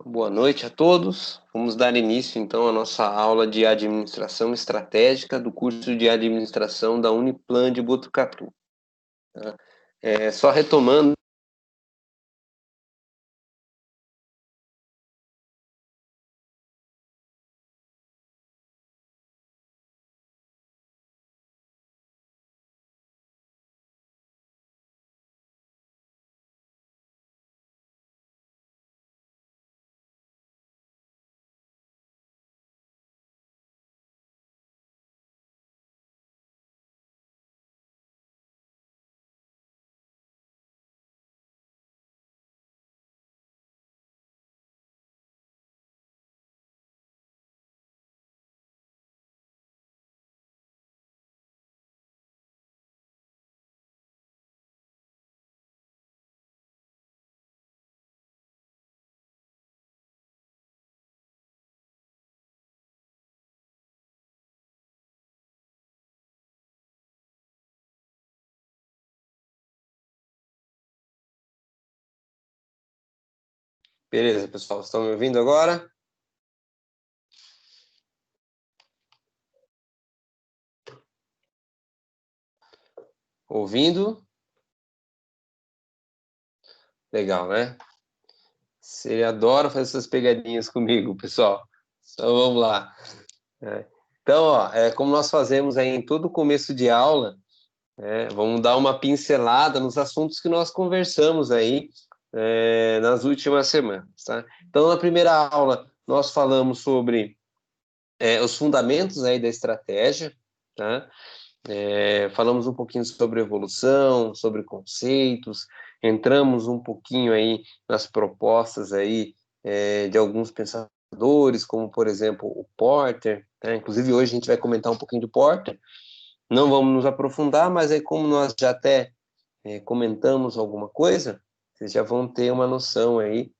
Boa noite a todos. Vamos dar início então à nossa aula de administração estratégica do curso de administração da Uniplan de Botucatu. Tá? Só retomando. Beleza, pessoal, estão me ouvindo agora? Ouvindo? Legal, né? Você adora fazer essas pegadinhas comigo, pessoal. Então vamos lá. Então, como nós fazemos aí em todo começo de aula, vamos dar uma pincelada nos assuntos que nós conversamos aí nas últimas semanas, tá? Então, na primeira aula, nós falamos sobre os fundamentos aí da estratégia, tá? Falamos um pouquinho sobre evolução, sobre conceitos, entramos um pouquinho aí nas propostas aí de alguns pensadores, como, por exemplo, o Porter, tá? Inclusive, hoje a gente vai comentar um pouquinho do Porter. Não vamos nos aprofundar, mas aí como nós já até comentamos alguma coisa, vocês já vão ter uma noção aí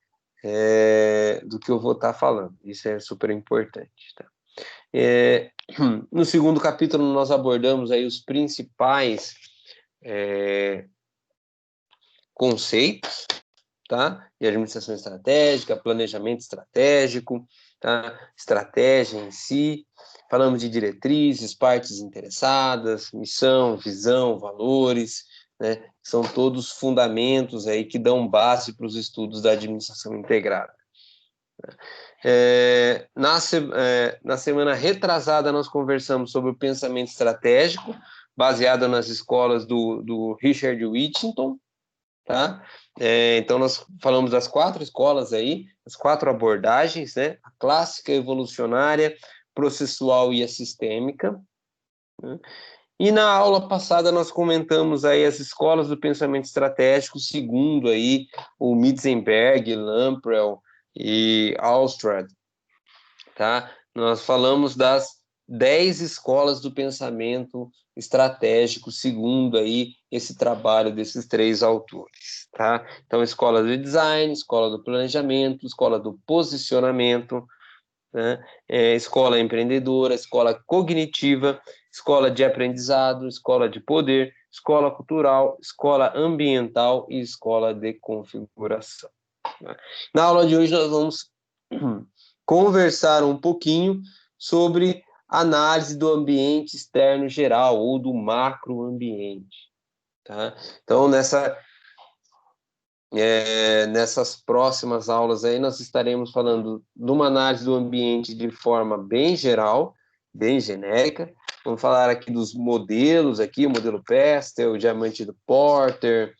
do que eu vou estar falando. Isso é super importante, tá? No segundo capítulo nós abordamos aí os principais conceitos, tá? De administração estratégica, planejamento estratégico, tá? Estratégia em si. Falamos de diretrizes, partes interessadas, missão, visão, valores, né? São todos fundamentos aí que dão base para os estudos da administração integrada. Na semana retrasada, nós conversamos sobre o pensamento estratégico, baseado nas escolas do Richard Whittington, tá? Então, nós falamos das 4 escolas aí, as 4 abordagens, né? A clássica, a evolucionária, processual e a sistêmica, né? E na aula passada nós comentamos aí as escolas do pensamento estratégico, segundo aí o Mitzenberg, Lamprell e Alstrad, tá? Nós falamos das 10 escolas do pensamento estratégico, segundo aí esse trabalho desses 3 autores, tá? Então, escola do design, escola do planejamento, escola do posicionamento, né? Escola empreendedora, escola cognitiva, escola de aprendizado, escola de poder, escola cultural, escola ambiental e escola de configuração, né? Na aula de hoje nós vamos conversar um pouquinho sobre análise do ambiente externo geral ou do macroambiente, tá? Então, nessas próximas aulas aí, nós estaremos falando de uma análise do ambiente de forma bem geral, bem genérica. Vamos falar aqui dos modelos, aqui, o modelo Pestel, o diamante do Porter,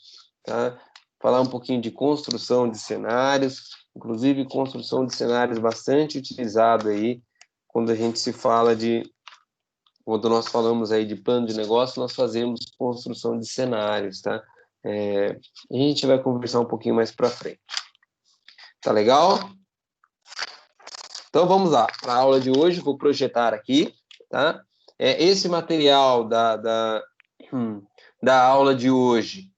tá? Falar um pouquinho de construção de cenários, inclusive construção de cenários bastante utilizado aí, quando a gente se fala quando nós falamos aí de plano de negócio, nós fazemos construção de cenários, tá? A gente vai conversar um pouquinho mais para frente. Tá legal? Então vamos lá, para a aula de hoje, vou projetar aqui, tá? Esse material da aula de hoje,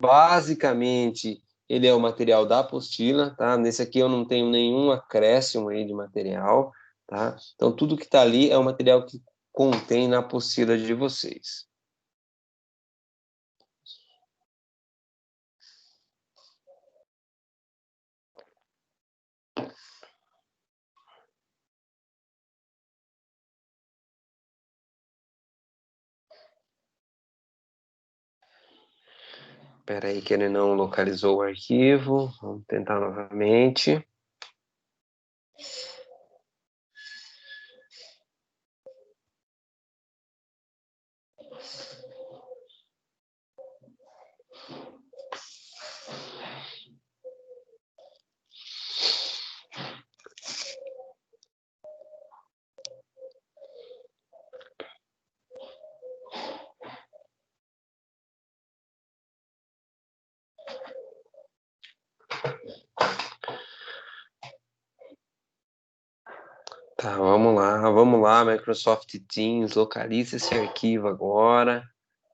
basicamente, ele é o material da apostila, tá? Nesse aqui eu não tenho nenhum acréscimo aí de material, tá? Então tudo que está ali é o material que contém na apostila de vocês. Espera aí que ele não localizou o arquivo. Vamos tentar novamente. Tá, vamos lá, Microsoft Teams, localiza esse arquivo agora.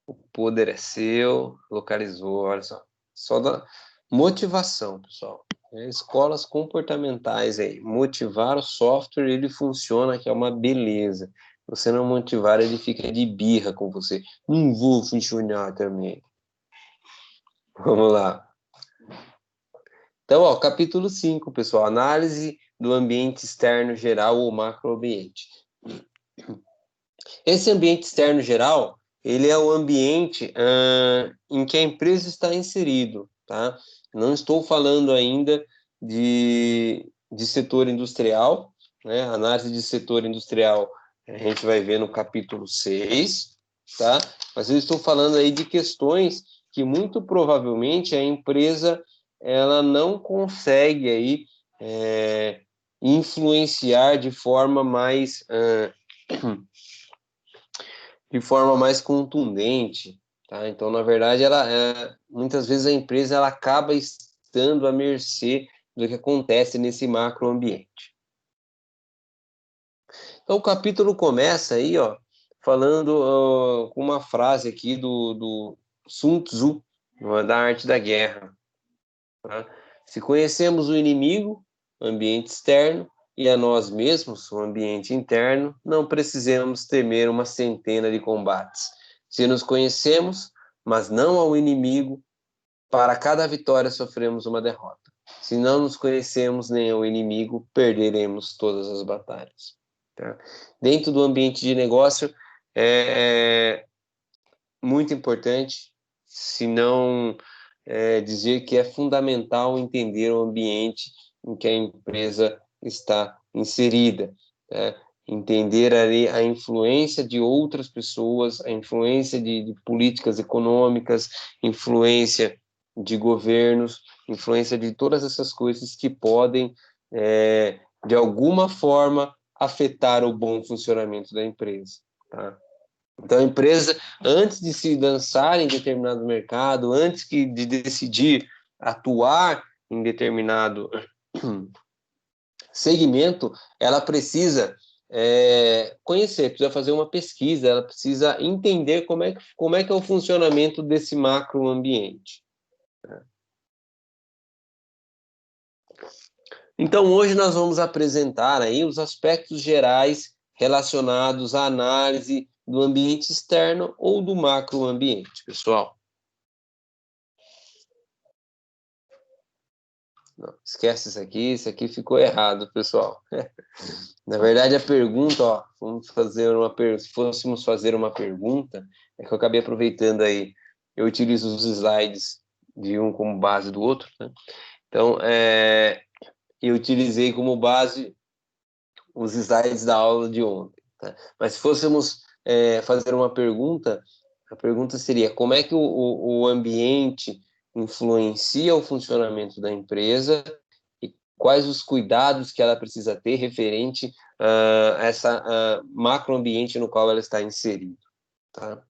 O poder é seu, localizou, olha só. Só da motivação, pessoal. Escolas comportamentais aí. Motivar o software, ele funciona, que é uma beleza. Se você não motivar, ele fica de birra com você. Não vou funcionar também. Vamos lá. Então, ó, capítulo 5, pessoal. Análise do ambiente externo geral ou macroambiente. Esse ambiente externo geral, ele é o ambiente em que a empresa está inserido, tá? Não estou falando ainda de setor industrial, né? Análise de setor industrial a gente vai ver no capítulo 6, tá? Mas eu estou falando aí de questões que muito provavelmente a empresa ela não consegue aí influenciar de forma mais contundente, tá? Então, na verdade, muitas vezes a empresa ela acaba estando à mercê do que acontece nesse macroambiente. Então, o capítulo começa aí, ó, falando com uma frase aqui do Sun Tzu, da Arte da Guerra. Tá? Se conhecemos o inimigo, o ambiente externo, e a nós mesmos, o ambiente interno, não precisamos temer uma centena de combates. Se nos conhecemos, mas não ao inimigo, para cada vitória sofremos uma derrota. Se não nos conhecemos nem ao inimigo, perderemos todas as batalhas. Tá? Dentro do ambiente de negócio, é muito importante, se não dizer que é fundamental entender o ambiente em que a empresa está inserida, né? Entender ali a influência de outras pessoas, a influência de políticas econômicas, influência de governos, influência de todas essas coisas que podem, de alguma forma, afetar o bom funcionamento da empresa. Tá? Então, a empresa, antes de se lançar em determinado mercado, antes de decidir atuar em determinado segmento, ela precisa conhecer, precisa fazer uma pesquisa, ela precisa entender como é que é o funcionamento desse macroambiente. Então, hoje nós vamos apresentar aí os aspectos gerais relacionados à análise do ambiente externo ou do macroambiente, pessoal. Não, esquece isso aqui ficou errado, pessoal. Na verdade, a pergunta, ó, se fôssemos fazer uma pergunta, é que eu acabei aproveitando aí, eu utilizo os slides de um como base do outro, né? Então, eu utilizei como base os slides da aula de ontem, tá? Mas se fôssemos fazer uma pergunta, a pergunta seria como é que o ambiente influencia o funcionamento da empresa e quais os cuidados que ela precisa ter referente a essa macroambiente no qual ela está inserida, tá?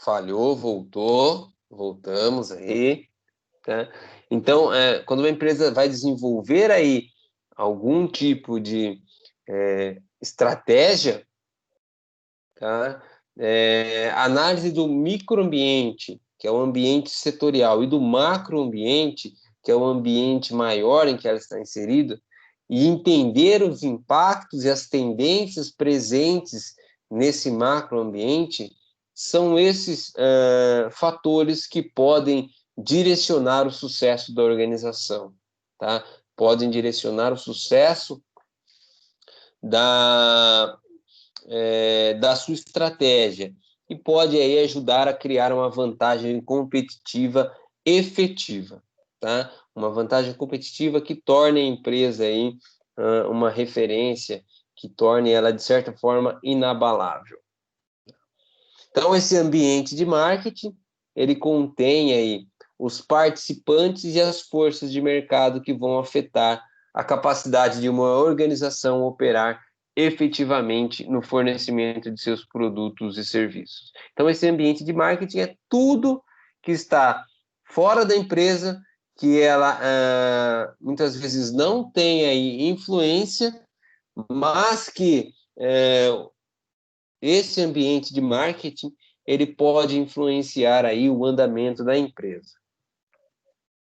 Falhou, voltamos aí, tá? Então, quando uma empresa vai desenvolver aí algum tipo de estratégia, tá? Análise do microambiente, que é o ambiente setorial, e do macroambiente, que é o ambiente maior em que ela está inserida, e entender os impactos e as tendências presentes nesse macroambiente, são esses fatores que podem direcionar o sucesso da organização, tá? Podem direcionar o sucesso da sua estratégia e pode aí ajudar a criar uma vantagem competitiva efetiva, tá? Uma vantagem competitiva que torne a empresa aí uma referência, que torne ela, de certa forma, inabalável. Então, esse ambiente de marketing, ele contém aí os participantes e as forças de mercado que vão afetar a capacidade de uma organização operar efetivamente no fornecimento de seus produtos e serviços. Então, esse ambiente de marketing é tudo que está fora da empresa, que ela muitas vezes não tem aí influência, mas que esse ambiente de marketing ele pode influenciar aí o andamento da empresa.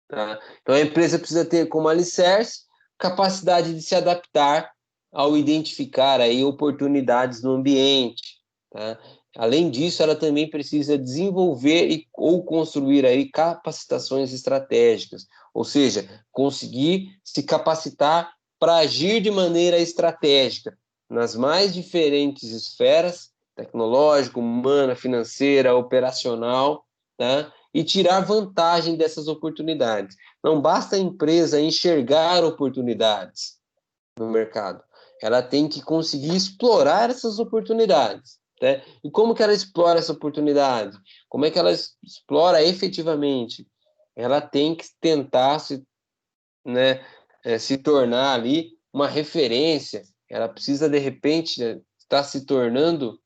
Tá? Então, a empresa precisa ter como alicerce capacidade de se adaptar ao identificar aí oportunidades no ambiente. Tá? Além disso, ela também precisa desenvolver ou construir aí capacitações estratégicas, ou seja, conseguir se capacitar para agir de maneira estratégica nas mais diferentes esferas, tecnológica, humana, financeira, operacional, tá? E tirar vantagem dessas oportunidades. Não basta a empresa enxergar oportunidades no mercado, ela tem que conseguir explorar essas oportunidades. Né? E como que ela explora essa oportunidade? Como é que ela explora efetivamente? Ela tem que tentar se tornar ali uma referência. Ela precisa, de repente, estar se tornando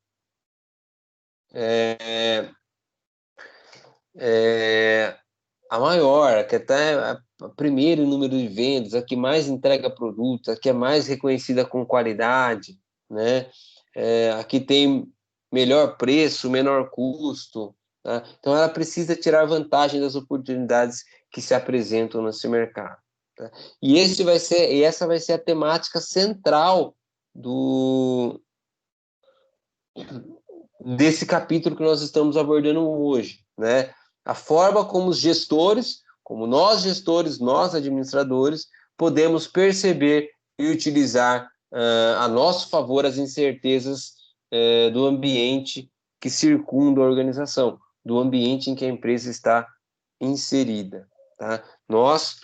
a maior, a que até a primeira em número de vendas, a que mais entrega produtos, a que é mais reconhecida com qualidade, né? A que tem melhor preço, menor custo. Tá? Então, ela precisa tirar vantagem das oportunidades que se apresentam nesse mercado. Tá? E essa vai ser a temática central desse capítulo que nós estamos abordando hoje, né? A forma como os gestores, como nós gestores, nós administradores, podemos perceber e utilizar a nosso favor as incertezas do ambiente que circunda a organização, do ambiente em que a empresa está inserida, tá? Nós,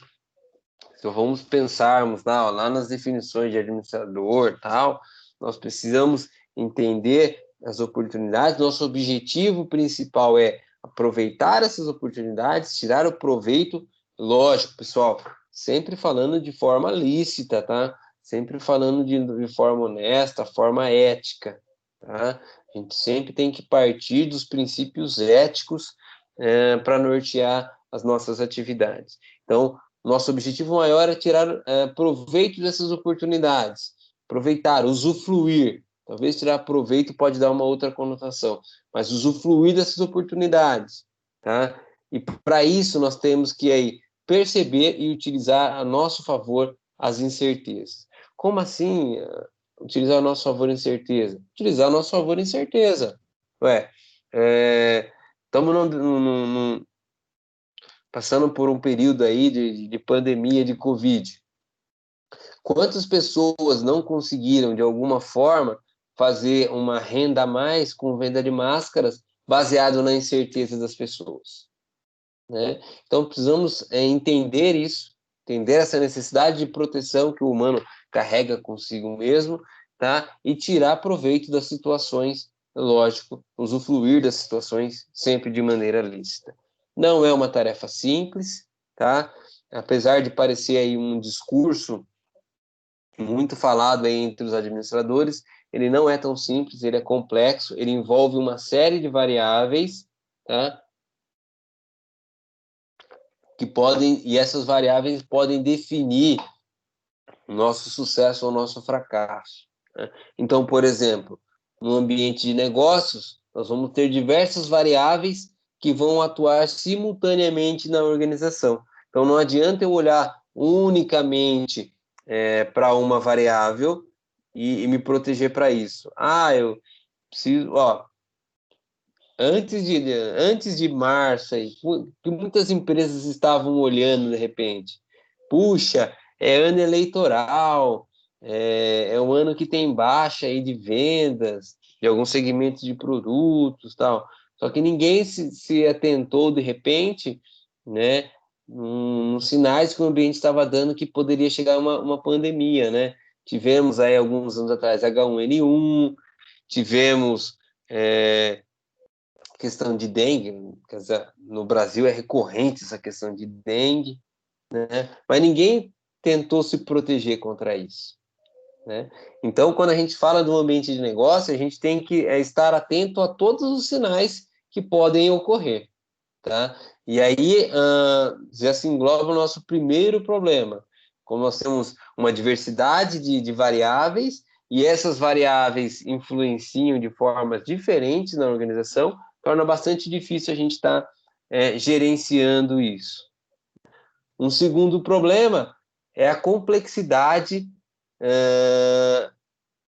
se vamos pensarmos lá nas definições de administrador, tal, nós precisamos entender as oportunidades. Nosso objetivo principal é aproveitar essas oportunidades, tirar o proveito, lógico, pessoal, sempre falando de forma lícita, tá? Sempre falando de forma honesta, forma ética, tá? A gente sempre tem que partir dos princípios éticos para nortear as nossas atividades. Então, nosso objetivo maior é tirar proveito dessas oportunidades, aproveitar, usufruir. Talvez tirar proveito pode dar uma outra conotação, mas usufruir dessas oportunidades, tá? E para isso nós temos que aí perceber e utilizar a nosso favor as incertezas. Como assim utilizar a nosso favor incerteza? Utilizar a nosso favor incerteza. Estamos passando por um período aí de pandemia de Covid. Quantas pessoas não conseguiram, de alguma forma, fazer uma renda a mais com venda de máscaras baseado na incerteza das pessoas? Né? Então, precisamos entender isso, entender essa necessidade de proteção que o humano carrega consigo mesmo, tá? E tirar proveito das situações, lógico, usufruir das situações sempre de maneira lícita. Não é uma tarefa simples, tá? Apesar de parecer aí um discurso muito falado aí entre os administradores, ele não é tão simples, ele é complexo, ele envolve uma série de variáveis, tá? E essas variáveis podem definir o nosso sucesso ou o nosso fracasso. Né? Então, por exemplo, no ambiente de negócios, nós vamos ter diversas variáveis que vão atuar simultaneamente na organização. Então, não adianta eu olhar unicamente para uma variável e me proteger para isso. Eu preciso, antes de março, aí, que muitas empresas estavam olhando de repente. Puxa, é ano eleitoral, é um ano que tem baixa aí de vendas de alguns segmentos de produtos, tal. Só que ninguém se atentou de repente, né, nos sinais que o ambiente estava dando que poderia chegar uma pandemia, né? Tivemos aí alguns anos atrás H1N1, tivemos questão de dengue, quer dizer, no Brasil é recorrente essa questão de dengue, né? Mas ninguém tentou se proteger contra isso, né? Então, quando a gente fala do ambiente de negócio, a gente tem que estar atento a todos os sinais que podem ocorrer, tá? E aí já se engloba o nosso primeiro problema. Como nós temos uma diversidade de variáveis e essas variáveis influenciam de formas diferentes na organização, torna bastante difícil a gente estar gerenciando isso. Um segundo problema é a complexidade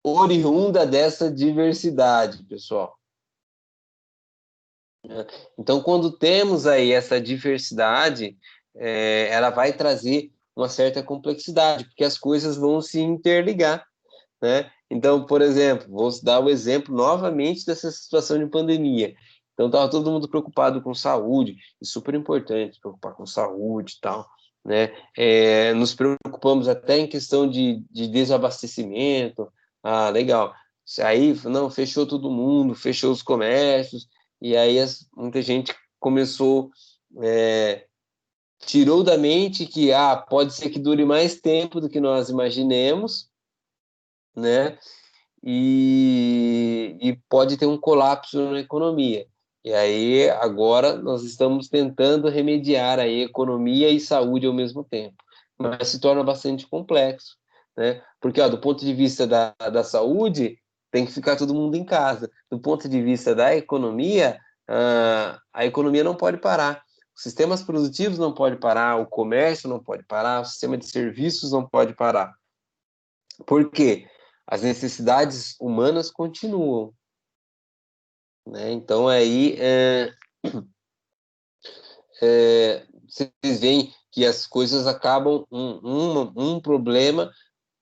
oriunda dessa diversidade, pessoal. Então, quando temos aí essa diversidade, ela vai trazer uma certa complexidade, porque as coisas vão se interligar, né? Então, por exemplo, vou dar o exemplo novamente dessa situação de pandemia. Então, estava todo mundo preocupado com saúde, e super importante preocupar com saúde e tal, né? Nos preocupamos até em questão de desabastecimento. Legal. Aí, não, fechou todo mundo, fechou os comércios, e aí muita gente começou, tirou da mente que pode ser que dure mais tempo do que nós imaginemos, né? E pode ter um colapso na economia. E aí, agora, nós estamos tentando remediar a economia e saúde ao mesmo tempo. Mas se torna bastante complexo, né? Porque, do ponto de vista da saúde, tem que ficar todo mundo em casa. Do ponto de vista da economia, a economia não pode parar. Os sistemas produtivos não podem parar, o comércio não pode parar, o sistema de serviços não pode parar. Por quê? As necessidades humanas continuam, né? Então, aí, vocês veem que as coisas acabam, um problema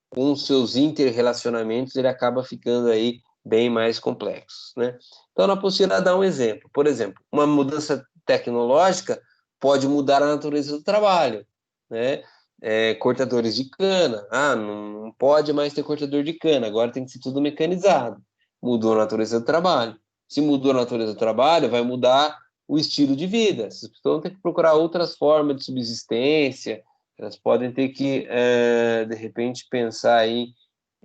com os seus interrelacionamentos, ele acaba ficando aí bem mais complexo, né? Então, na apostila dá um exemplo. Por exemplo, uma mudança tecnológica pode mudar a natureza do trabalho, né? Cortadores de cana. Não pode mais ter cortador de cana, agora tem que ser tudo mecanizado. Mudou a natureza do trabalho. Se mudou a natureza do trabalho, vai mudar o estilo de vida. As pessoas vão ter que procurar outras formas de subsistência, elas podem ter que, de repente, pensar aí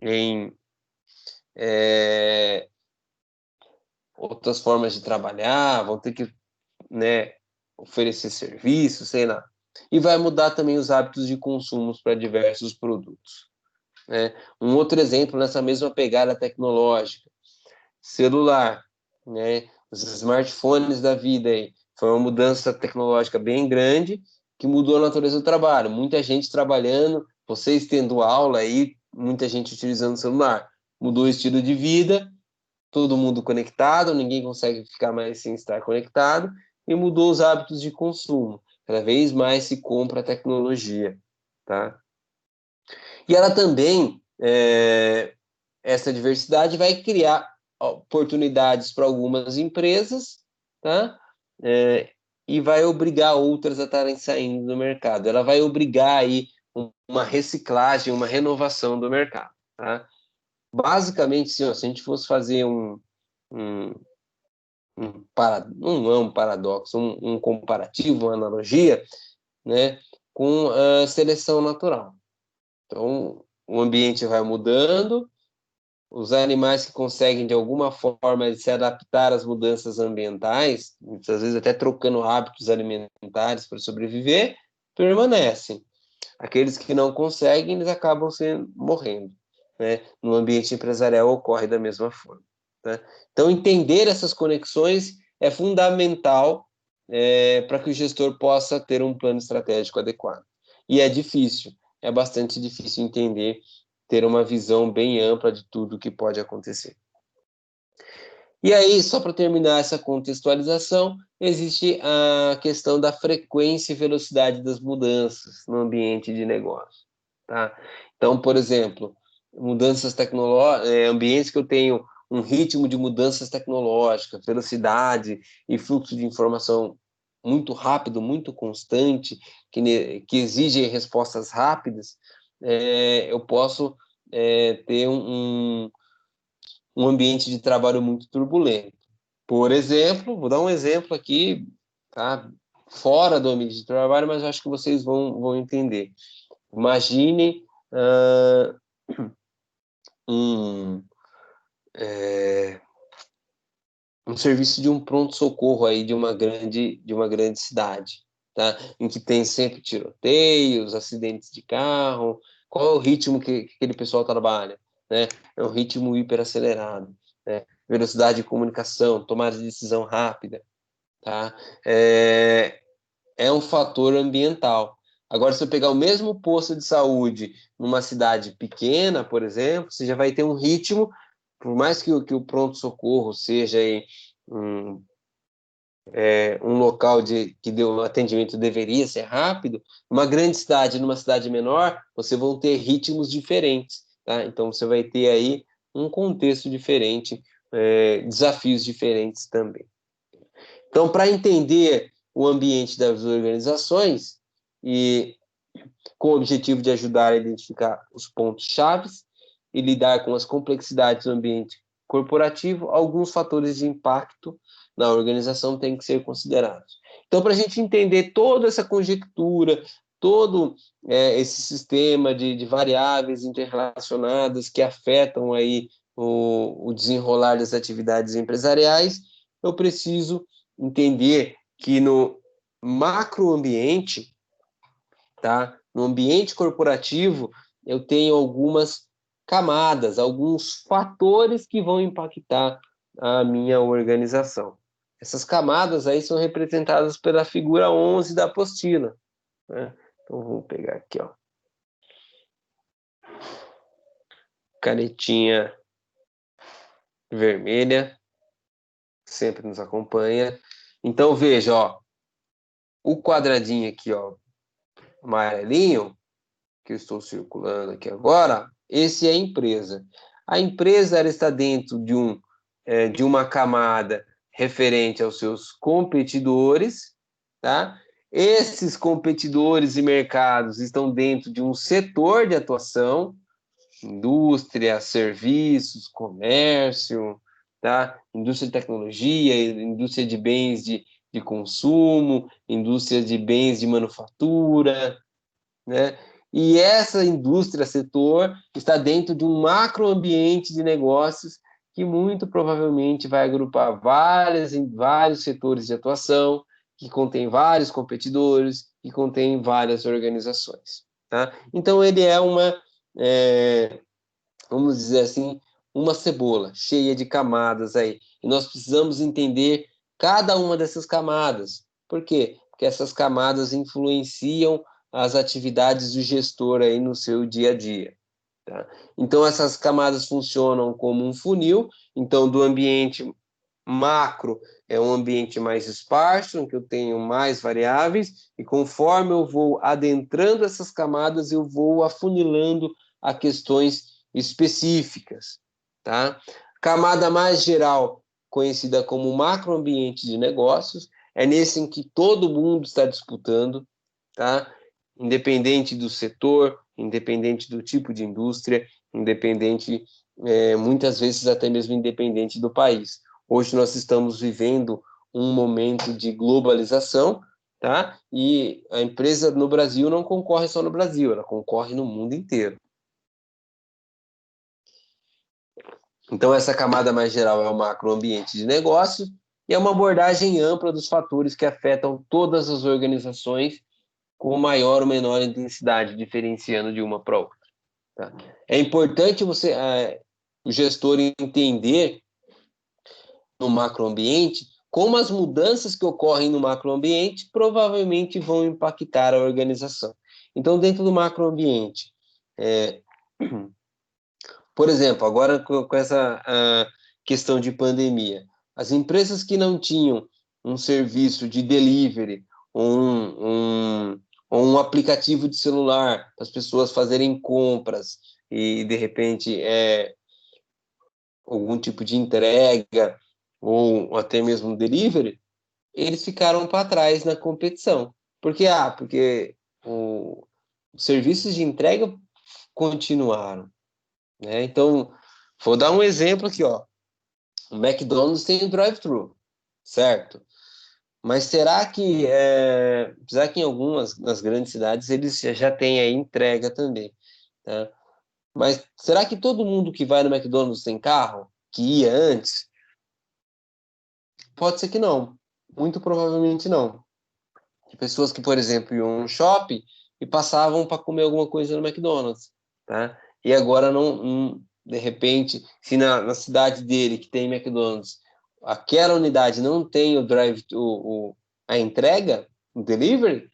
em outras formas de trabalhar, vão ter que, né, oferecer serviços, sei lá. E vai mudar também os hábitos de consumo para diversos produtos, né? Um outro exemplo nessa mesma pegada tecnológica, celular, né? Os smartphones da vida aí, foi uma mudança tecnológica bem grande que mudou a natureza do trabalho. Muita gente trabalhando, vocês tendo aula aí, muita gente utilizando o celular. Mudou o estilo de vida, todo mundo conectado, ninguém consegue ficar mais sem estar conectado, e mudou os hábitos de consumo. Cada vez mais se compra tecnologia, tá? E ela também, essa diversidade vai criar oportunidades para algumas empresas, tá? E vai obrigar outras a estarem saindo do mercado. Ela vai obrigar aí uma reciclagem, uma renovação do mercado, tá? Basicamente, se a gente fosse fazer não é um paradoxo, um comparativo, uma analogia, né, com a seleção natural. Então, o ambiente vai mudando, os animais que conseguem, de alguma forma, se adaptar às mudanças ambientais, muitas vezes até trocando hábitos alimentares para sobreviver, permanecem. Aqueles que não conseguem, eles acabam morrendo, né? No ambiente empresarial ocorre da mesma forma, né? Então, entender essas conexões é fundamental para que o gestor possa ter um plano estratégico adequado. E é difícil. é bastante difícil entender, ter uma visão bem ampla de tudo que pode acontecer. E aí, só para terminar essa contextualização, existe a questão da frequência e velocidade das mudanças no ambiente de negócio, tá? Então, por exemplo, mudanças tecnológicas, ambientes que eu tenho um ritmo de mudanças tecnológicas, velocidade e fluxo de informação muito rápido, muito constante, que exige respostas rápidas, eu posso ter um ambiente de trabalho muito turbulento. Por exemplo, vou dar um exemplo aqui, tá? Fora do ambiente de trabalho, mas eu acho que vocês vão entender. Imagine um, um serviço de um pronto-socorro aí de uma grande cidade, tá? Em que tem sempre tiroteios, acidentes de carro. Qual é o ritmo que aquele pessoal trabalha, né? É um ritmo hiperacelerado, né? Velocidade de comunicação, tomada de decisão rápida, tá? É um fator ambiental. Agora, se eu pegar o mesmo posto de saúde numa cidade pequena, por exemplo, você já vai ter um ritmo, por mais que o pronto-socorro seja aí um, um local que o atendimento deveria ser rápido, numa grande cidade, numa cidade menor, você vão ter ritmos diferentes, tá? Então, você vai ter aí um contexto diferente, desafios diferentes também. Então, para entender o ambiente das organizações e com o objetivo de ajudar a identificar os pontos-chave e lidar com as complexidades do ambiente corporativo, alguns fatores de impacto na organização têm que ser considerados. Então, para a gente entender toda essa conjectura, todo esse sistema de variáveis interrelacionadas que afetam aí o desenrolar das atividades empresariais, eu preciso entender que no macroambiente, tá? No ambiente corporativo, eu tenho algumas camadas, alguns fatores que vão impactar a minha organização. Essas camadas aí são representadas pela figura 11 da apostila, né? Então, vamos pegar aqui, ó. Canetinha vermelha, sempre nos acompanha. Então, veja, ó, o quadradinho aqui, ó, amarelinho, que eu estou circulando aqui agora, esse é a empresa. A empresa ela está dentro de uma camada referente aos seus competidores, tá? Esses competidores e mercados estão dentro de um setor de atuação, indústria, serviços, comércio, tá? Indústria de tecnologia, indústria de bens de consumo, indústria de bens de manufatura, né? E essa indústria, setor, está dentro de um macroambiente de negócios que muito provavelmente vai agrupar vários setores de atuação, que contém vários competidores, que contém várias organizações, tá? Então, ele é vamos dizer assim, uma cebola cheia de camadas aí. E nós precisamos entender cada uma dessas camadas. Por quê? Porque essas camadas influenciam as atividades do gestor aí no seu dia a dia. Tá? Então, essas camadas funcionam como um funil. Então, do ambiente macro é um ambiente mais esparso, em que eu tenho mais variáveis, e conforme eu vou adentrando essas camadas, eu vou afunilando a questões específicas, tá? Camada mais geral, conhecida como macroambiente de negócios, é nesse em que todo mundo está disputando, tá? Independente do setor, independente do tipo de indústria, independente, muitas vezes até mesmo independente do país. Hoje nós estamos vivendo um momento de globalização, tá? E a empresa no Brasil não concorre só no Brasil, ela concorre no mundo inteiro. Então, essa camada mais geral é o macroambiente de negócio e é uma abordagem ampla dos fatores que afetam todas as organizações com maior ou menor intensidade, diferenciando de uma para outra. Tá? É importante o gestor entender no macroambiente como as mudanças que ocorrem no macroambiente provavelmente vão impactar a organização. Então, dentro do macroambiente, por exemplo, agora com essa questão de pandemia, as empresas que não tinham um serviço de delivery ou um aplicativo de celular para as pessoas fazerem compras e, de repente, algum tipo de entrega ou até mesmo delivery, eles ficaram para trás na competição. Porque os serviços de entrega continuaram, né? Então, vou dar um exemplo aqui, ó. O McDonald's tem o drive-thru, certo? Mas apesar que em algumas das grandes cidades eles já têm a entrega também, tá? Mas será que todo mundo que vai no McDonald's tem carro? Que ia antes? Pode ser que não. Muito provavelmente não. Pessoas que, por exemplo, iam no shopping e passavam para comer alguma coisa no McDonald's, tá? E agora de repente, se na cidade dele que tem McDonald's, aquela unidade não tem o a entrega, o delivery,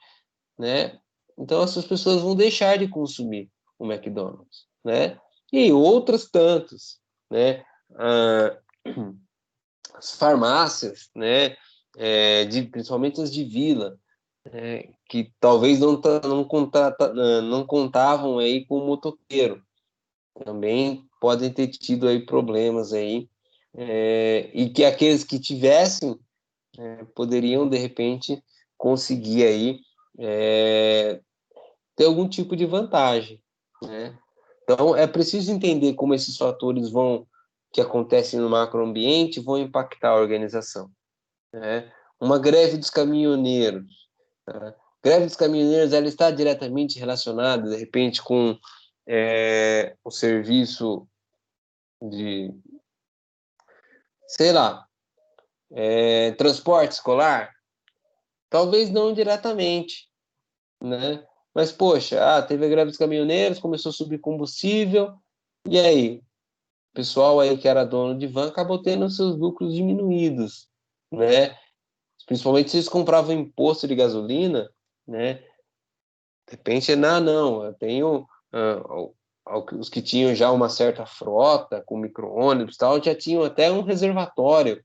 né? Então essas pessoas vão deixar de consumir o McDonald's, né? E outras tantas, né? Ah, as farmácias, né? Principalmente as de vila, que talvez não contavam aí com o motoqueiro, também podem ter tido aí problemas aí, e que aqueles que tivessem poderiam de repente conseguir aí ter algum tipo de vantagem, né? Então é preciso entender como esses fatores que acontecem no macroambiente vão impactar a organização, né? Uma greve dos caminhoneiros, tá? Greve dos caminhoneiros, ela está diretamente relacionada, de repente, com o serviço de, sei lá, transporte escolar? Talvez não diretamente, né? Mas, poxa, teve a greve dos caminhoneiros, começou a subir combustível, e aí? O pessoal aí que era dono de van acabou tendo seus lucros diminuídos, né? Principalmente se eles compravam imposto de gasolina, né? De repente, não, eu tenho os que tinham já uma certa frota com micro-ônibus e tal, já tinham até um reservatório,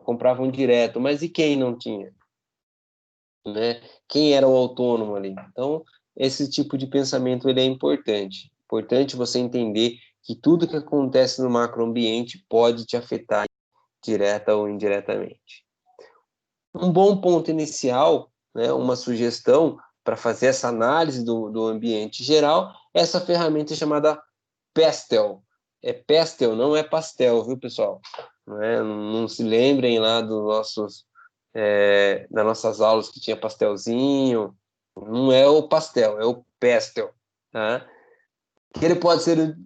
compravam direto, mas e quem não tinha, né? Quem era o autônomo ali? Então, esse tipo de pensamento ele é importante. Importante você entender que tudo que acontece no macroambiente pode te afetar direta ou indiretamente. Um bom ponto inicial, né, uma sugestão para fazer essa análise do ambiente geral, é essa ferramenta chamada Pestel. É Pestel, não é pastel, viu, pessoal? Não se lembrem lá das nossas aulas que tinha pastelzinho. Não é o pastel, é o Pestel, tá? Que ele pode ser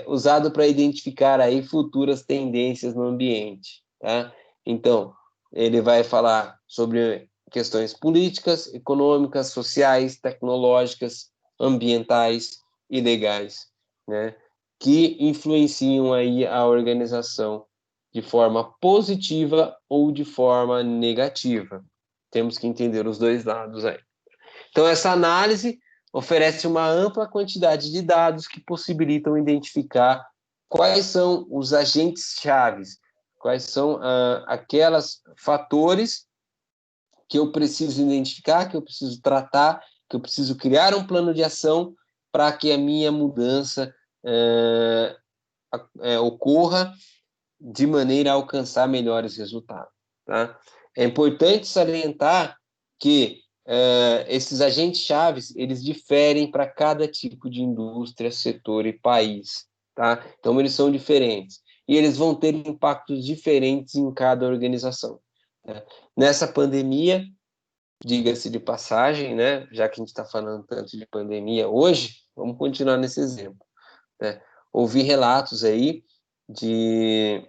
usado para identificar aí futuras tendências no ambiente, tá? Então, ele vai falar sobre questões políticas, econômicas, sociais, tecnológicas, ambientais e legais, né? Que influenciam aí a organização de forma positiva ou de forma negativa. Temos que entender os dois lados aí. Então, essa análise oferece uma ampla quantidade de dados que possibilitam identificar quais são os agentes chaves, quais são aquelas fatores que eu preciso identificar, que eu preciso tratar, que eu preciso criar um plano de ação para que a minha mudança ocorra de maneira a alcançar melhores resultados, tá? É importante salientar que esses agentes chaves eles diferem para cada tipo de indústria, setor e país, tá? Então eles são diferentes e eles vão ter impactos diferentes em cada organização, né? Nessa pandemia, diga-se de passagem, né? Já que a gente está falando tanto de pandemia hoje, vamos continuar nesse exemplo, né? Ouvi relatos aí de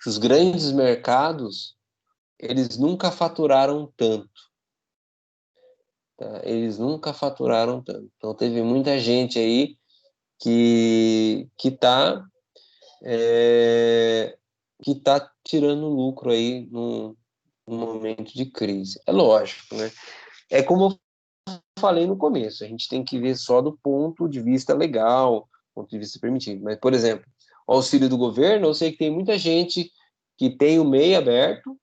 os grandes mercados eles nunca faturaram tanto, tá? Eles nunca faturaram tanto. Então teve muita gente aí que está que tá tirando lucro aí no momento de crise. É lógico, né? É como falei no começo, a gente tem que ver só do ponto de vista legal, ponto de vista permitido. Mas, por exemplo, o auxílio do governo, eu sei que tem muita gente que tem o MEI aberto,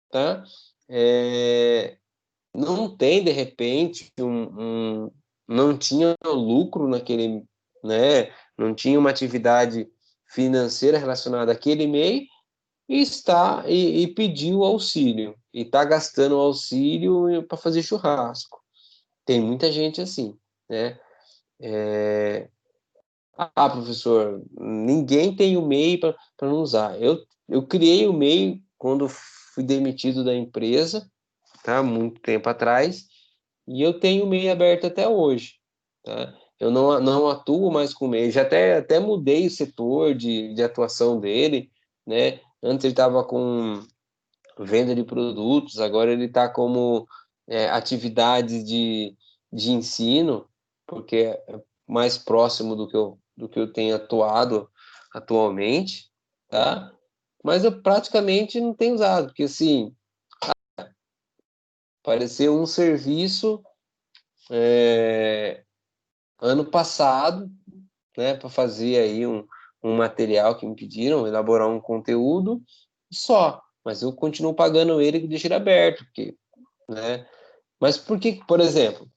tá? É, não tem, de repente, não tinha lucro naquele, né? Não tinha uma atividade financeira relacionada àquele MEI e pediu auxílio e está gastando o auxílio para fazer churrasco. Tem muita gente assim, né? Professor, ninguém tem o MEI para não usar. Eu criei o MEI quando fui demitido da empresa, tá? Muito tempo atrás, e eu tenho o MEI aberto até hoje, tá? Eu não atuo mais com o MEI, já até mudei o setor de atuação dele, né? Antes ele estava com venda de produtos, agora ele está como atividades de ensino, porque é mais próximo do que eu tenho atuado atualmente, tá? Mas eu praticamente não tenho usado, porque assim, apareceu um serviço ano passado, né, para fazer aí um material que me pediram, elaborar um conteúdo, só. Mas eu continuo pagando ele e deixo ele aberto, porque, né? Mas por que, por exemplo,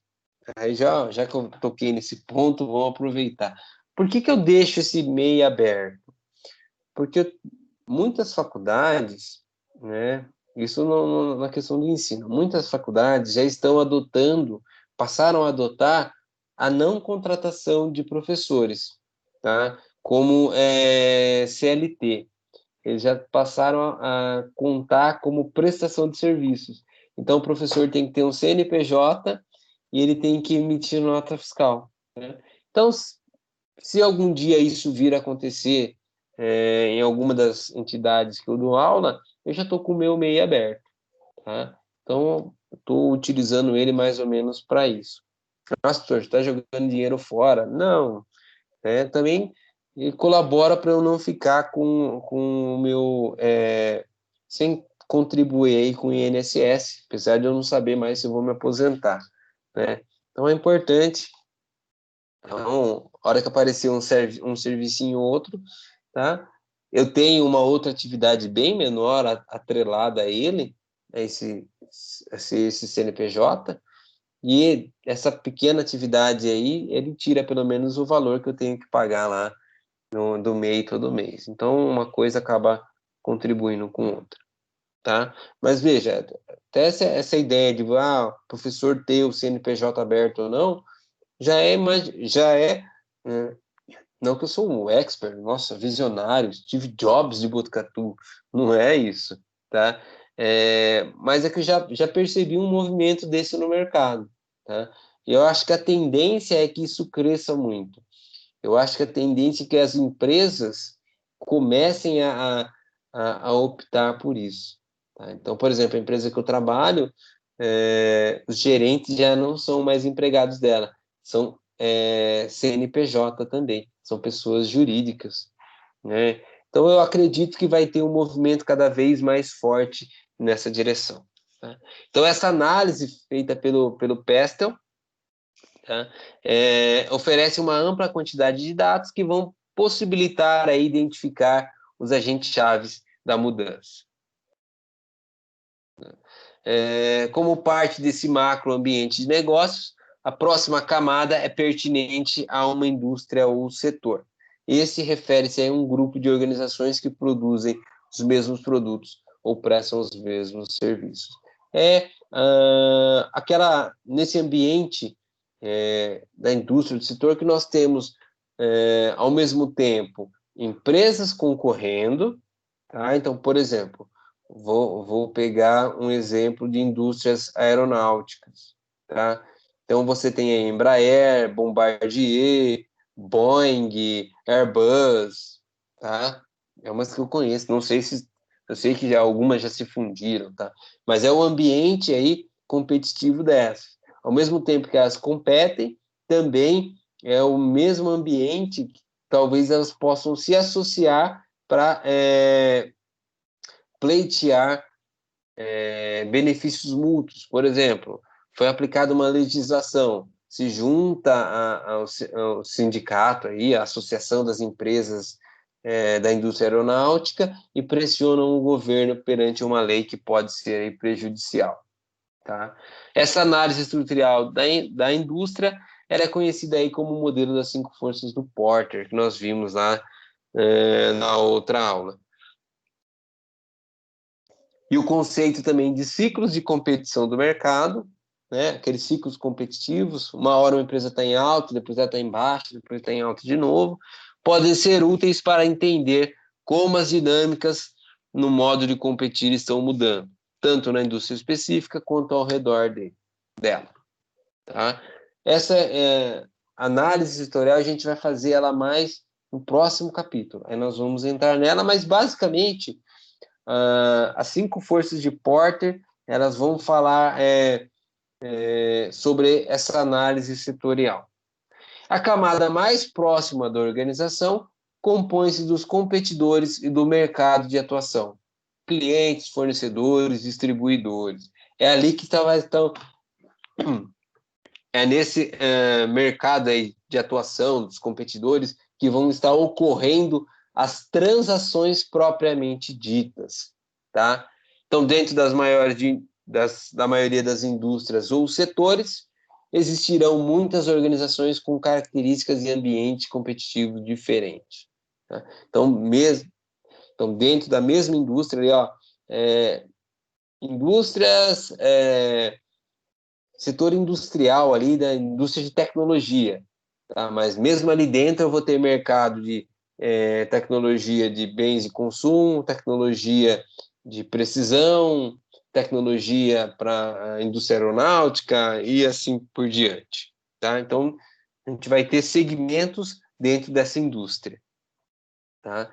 aí já que eu toquei nesse ponto, vou aproveitar. Por que eu deixo esse MEI aberto? Porque muitas faculdades, né, isso na questão do ensino, muitas faculdades já estão adotando, passaram a adotar a não contratação de professores, tá? Como CLT. Eles já passaram a contar como prestação de serviços. Então, o professor tem que ter um CNPJ e ele tem que emitir nota fiscal, né? Então, se algum dia isso vir a acontecer em alguma das entidades que eu dou aula, eu já estou com o meu MEI aberto, tá? Então, estou utilizando ele mais ou menos para isso. Nossa, você está jogando dinheiro fora? Não, também colabora para eu não ficar com o meu sem contribuir aí com o INSS, apesar de eu não saber mais se eu vou me aposentar, né? Então é importante. Então, a hora que aparecer um servicinho ou outro, tá? Eu tenho uma outra atividade bem menor atrelada a ele, esse CNPJ, e essa pequena atividade aí, ele tira pelo menos o valor que eu tenho que pagar lá do MEI todo mês. Então, uma coisa acaba contribuindo com outra, tá? Mas veja, até essa ideia de professor ter o CNPJ aberto ou não, já é, não que eu sou um expert, nossa, visionário, Steve Jobs de Botucatu, não é isso, tá? Mas é que eu já percebi um movimento desse no mercado, tá? E eu acho que a tendência é que isso cresça muito. Eu acho que a tendência é que as empresas comecem a optar por isso, tá? Então, por exemplo, a empresa que eu trabalho, os gerentes já não são mais empregados dela, são CNPJ também, são pessoas jurídicas, né? Então, eu acredito que vai ter um movimento cada vez mais forte nessa direção, tá? Então, essa análise feita pelo Pestel, tá? Oferece uma ampla quantidade de dados que vão possibilitar aí identificar os agentes chaves da mudança. Como parte desse macroambiente de negócios, a próxima camada é pertinente a uma indústria ou setor. Esse refere-se a um grupo de organizações que produzem os mesmos produtos ou prestam os mesmos serviços. Nesse ambiente da indústria do setor que nós temos, ao mesmo tempo, empresas concorrendo, tá? Então, por exemplo, vou pegar um exemplo de indústrias aeronáuticas, tá? Então, você tem a Embraer, Bombardier, Boeing, Airbus, tá? É umas que eu conheço, não sei se eu sei que algumas já se fundiram, tá? Mas é o ambiente aí competitivo dessas. Ao mesmo tempo que elas competem, também é o mesmo ambiente que talvez elas possam se associar para pleitear benefícios mútuos. Por exemplo, foi aplicada uma legislação, se junta ao sindicato, aí, a Associação das Empresas da Indústria Aeronáutica, e pressionam o governo perante uma lei que pode ser aí prejudicial. Tá? Essa análise estrutural da indústria ela é conhecida aí como o modelo das 5 forças do Porter, que nós vimos lá na outra aula. E o conceito também de ciclos de competição do mercado, né? Aqueles ciclos competitivos, uma hora uma empresa está em alta, depois ela está em baixa, depois está em alta de novo, podem ser úteis para entender como as dinâmicas no modo de competir estão mudando, tanto na indústria específica quanto ao redor dela. Tá? Essa análise historial a gente vai fazer ela mais no próximo capítulo. Aí nós vamos entrar nela, mas basicamente as 5 forças de Porter elas vão falar sobre essa análise setorial. A camada mais próxima da organização compõe-se dos competidores e do mercado de atuação. Clientes, fornecedores, distribuidores. É ali que estão... É nesse mercado aí de atuação dos competidores que vão estar ocorrendo as transações propriamente ditas, tá? Então, dentro da maioria das indústrias ou setores, existirão muitas organizações com características e ambiente competitivo diferentes. Tá? Então, dentro da mesma indústria, ali, ó, indústrias... setor industrial ali, da indústria de tecnologia, tá? Mas mesmo ali dentro eu vou ter mercado de tecnologia de bens de consumo, tecnologia de precisão, tecnologia para a indústria aeronáutica e assim por diante, tá? Então, a gente vai ter segmentos dentro dessa indústria, tá?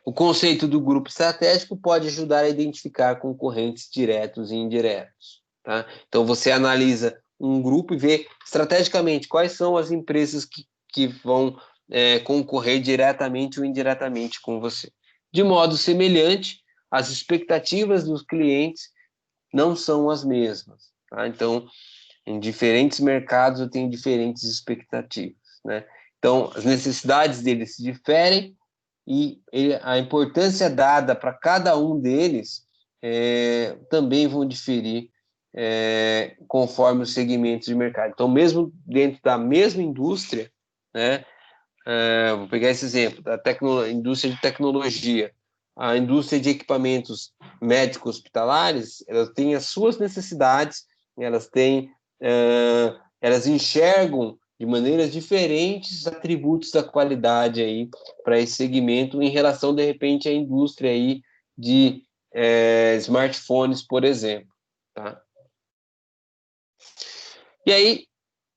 O conceito do grupo estratégico pode ajudar a identificar concorrentes diretos e indiretos. Tá? Então, você analisa um grupo e vê estrategicamente quais são as empresas que vão concorrer diretamente ou indiretamente com você. De modo semelhante, as expectativas dos clientes não são as mesmas. Tá? Então, em diferentes mercados eu tenho diferentes expectativas. Né? Então, as necessidades deles se diferem e a importância dada para cada um deles também vão diferir conforme os segmentos de mercado. Então, mesmo dentro da mesma indústria, né, vou pegar esse exemplo, da indústria de tecnologia, a indústria de equipamentos médicos hospitalares, elas têm as suas necessidades, elas enxergam de maneiras diferentes atributos da qualidade aí para esse segmento em relação, de repente, à indústria aí de smartphones, por exemplo. Tá? E aí,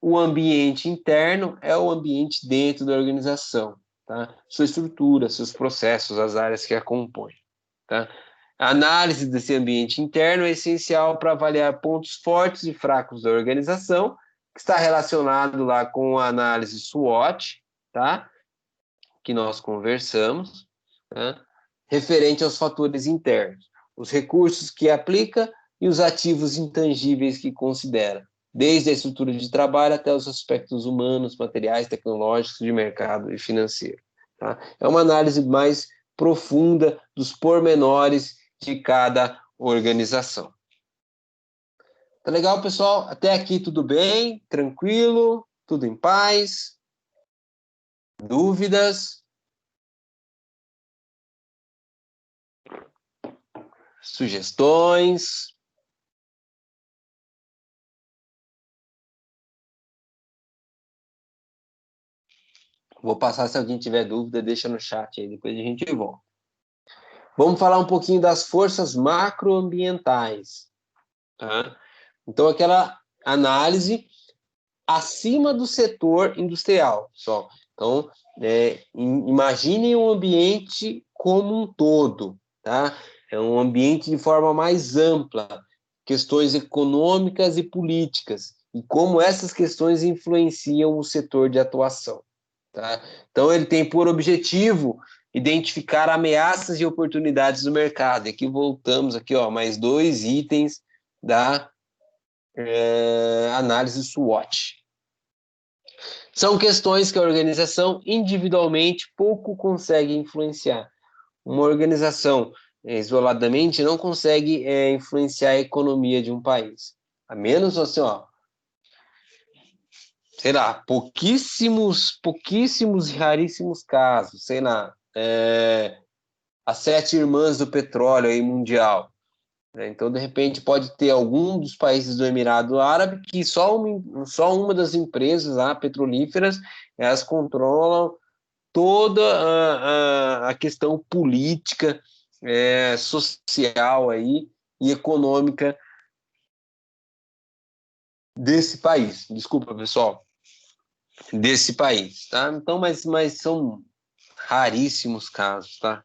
o ambiente interno é o ambiente dentro da organização, tá? Sua estrutura, seus processos, as áreas que a compõem. Tá? A análise desse ambiente interno é essencial para avaliar pontos fortes e fracos da organização, que está relacionado lá com a análise SWOT, tá? Que nós conversamos, tá? Referente aos fatores internos, os recursos que aplica e os ativos intangíveis que considera, desde a estrutura de trabalho até os aspectos humanos, materiais, tecnológicos, de mercado e financeiro. Tá? É uma análise mais profunda dos pormenores de cada organização. Tá legal, pessoal? Até aqui tudo bem? Tranquilo? Tudo em paz? Dúvidas? Sugestões? Vou passar, se alguém tiver dúvida, deixa no chat aí, depois a gente volta. Vamos falar um pouquinho das forças macroambientais. Tá? Então, aquela análise acima do setor industrial, pessoal. Então, imaginem um ambiente como um todo, tá? É um ambiente de forma mais ampla, questões econômicas e políticas, e como essas questões influenciam o setor de atuação. Tá? Então, ele tem por objetivo identificar ameaças e oportunidades do mercado. E aqui voltamos aqui, ó, mais 2 itens da análise SWOT. São questões que a organização individualmente pouco consegue influenciar. Uma organização isoladamente não consegue influenciar a economia de um país. A menos assim, ó, sei lá, pouquíssimos e raríssimos casos, sei lá, as 7 irmãs do petróleo aí mundial. Né? Então, de repente, pode ter algum dos países do Emirado Árabe que só uma das empresas lá, petrolíferas, elas controlam toda a questão política, social aí, e econômica desse país. Desculpa, pessoal, desse país, tá? Então, mas são raríssimos casos, tá?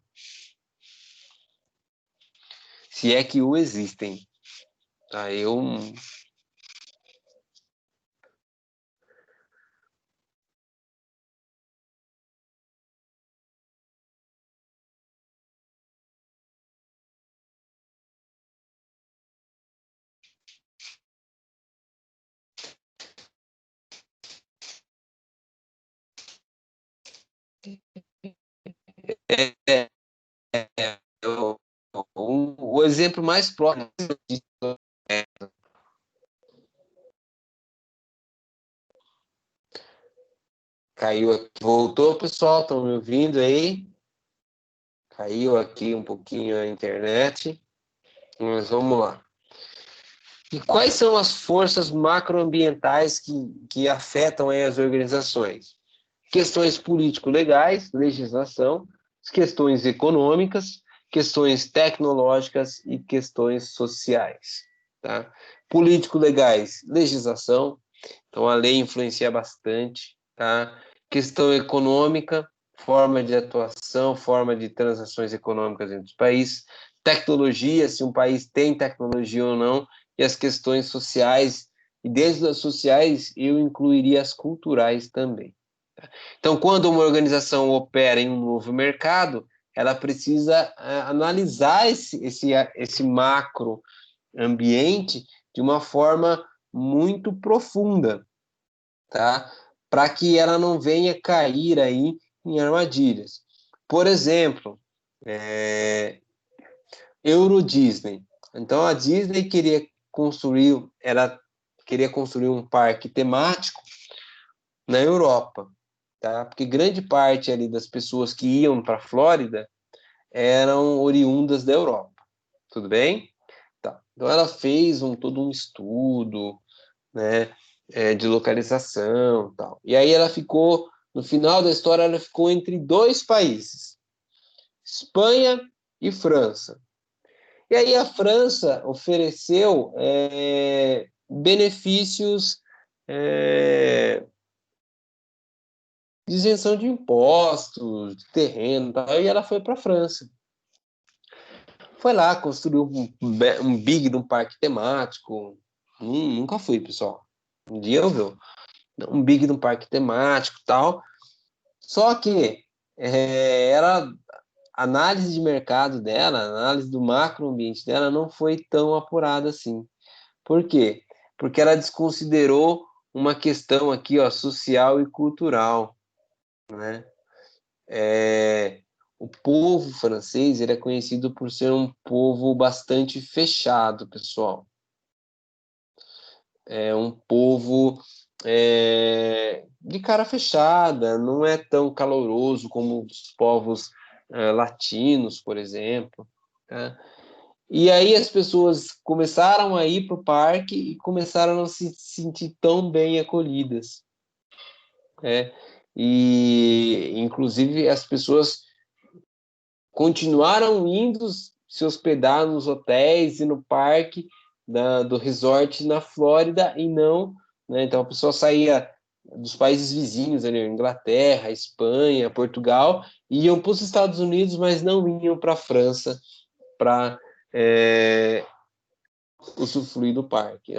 Se é que o existem, tá? É, é, o exemplo mais próximo disso caiu aqui. Voltou, pessoal? Estão me ouvindo aí? Caiu aqui um pouquinho a internet, mas vamos lá. E quais são as forças macroambientais que afetam aí as organizações? Questões político-legais, legislação, questões econômicas, questões tecnológicas e questões sociais. Tá? Político-legais, legislação, então a lei influencia bastante. Tá? Questão econômica, forma de atuação, forma de transações econômicas entre os países, tecnologia, se um país tem tecnologia ou não, e as questões sociais, e dentro das sociais eu incluiria as culturais também. Então, quando uma organização opera em um novo mercado, ela precisa analisar esse macro ambiente de uma forma muito profunda, tá? Para que ela não venha cair aí em armadilhas. Por exemplo, Euro Disney. Então, a Disney queria construir um parque temático na Europa, tá? Porque grande parte ali das pessoas que iam para a Flórida eram oriundas da Europa, tudo bem? Tá. Então ela fez todo um estudo, né, de localização, tal. E aí ela ficou, no final da história, ela ficou entre 2 países, Espanha e França. E aí a França ofereceu benefícios de isenção de impostos, de terreno, tal, e ela foi para a França. Foi lá, construiu um big de um parque temático. Nunca fui, pessoal. Um dia eu vi um big de um parque temático, tal. Só que ela, a análise de mercado dela, a análise do macroambiente dela não foi tão apurada assim. Por quê? Porque ela desconsiderou uma questão aqui, ó, social e cultural, né? O povo francês ele é conhecido por ser um povo bastante fechado, pessoal. É um povo de cara fechada, não é tão caloroso como os povos latinos, por exemplo. Tá? E aí as pessoas começaram a ir para o parque e começaram a não se sentir tão bem acolhidas. Né? E, inclusive, as pessoas continuaram indo se hospedar nos hotéis e no parque do resort na Flórida e não, né? Então a pessoa saía dos países vizinhos, ali, Inglaterra, Espanha, Portugal, e iam para os Estados Unidos, mas não iam para a França para usufruir do parque.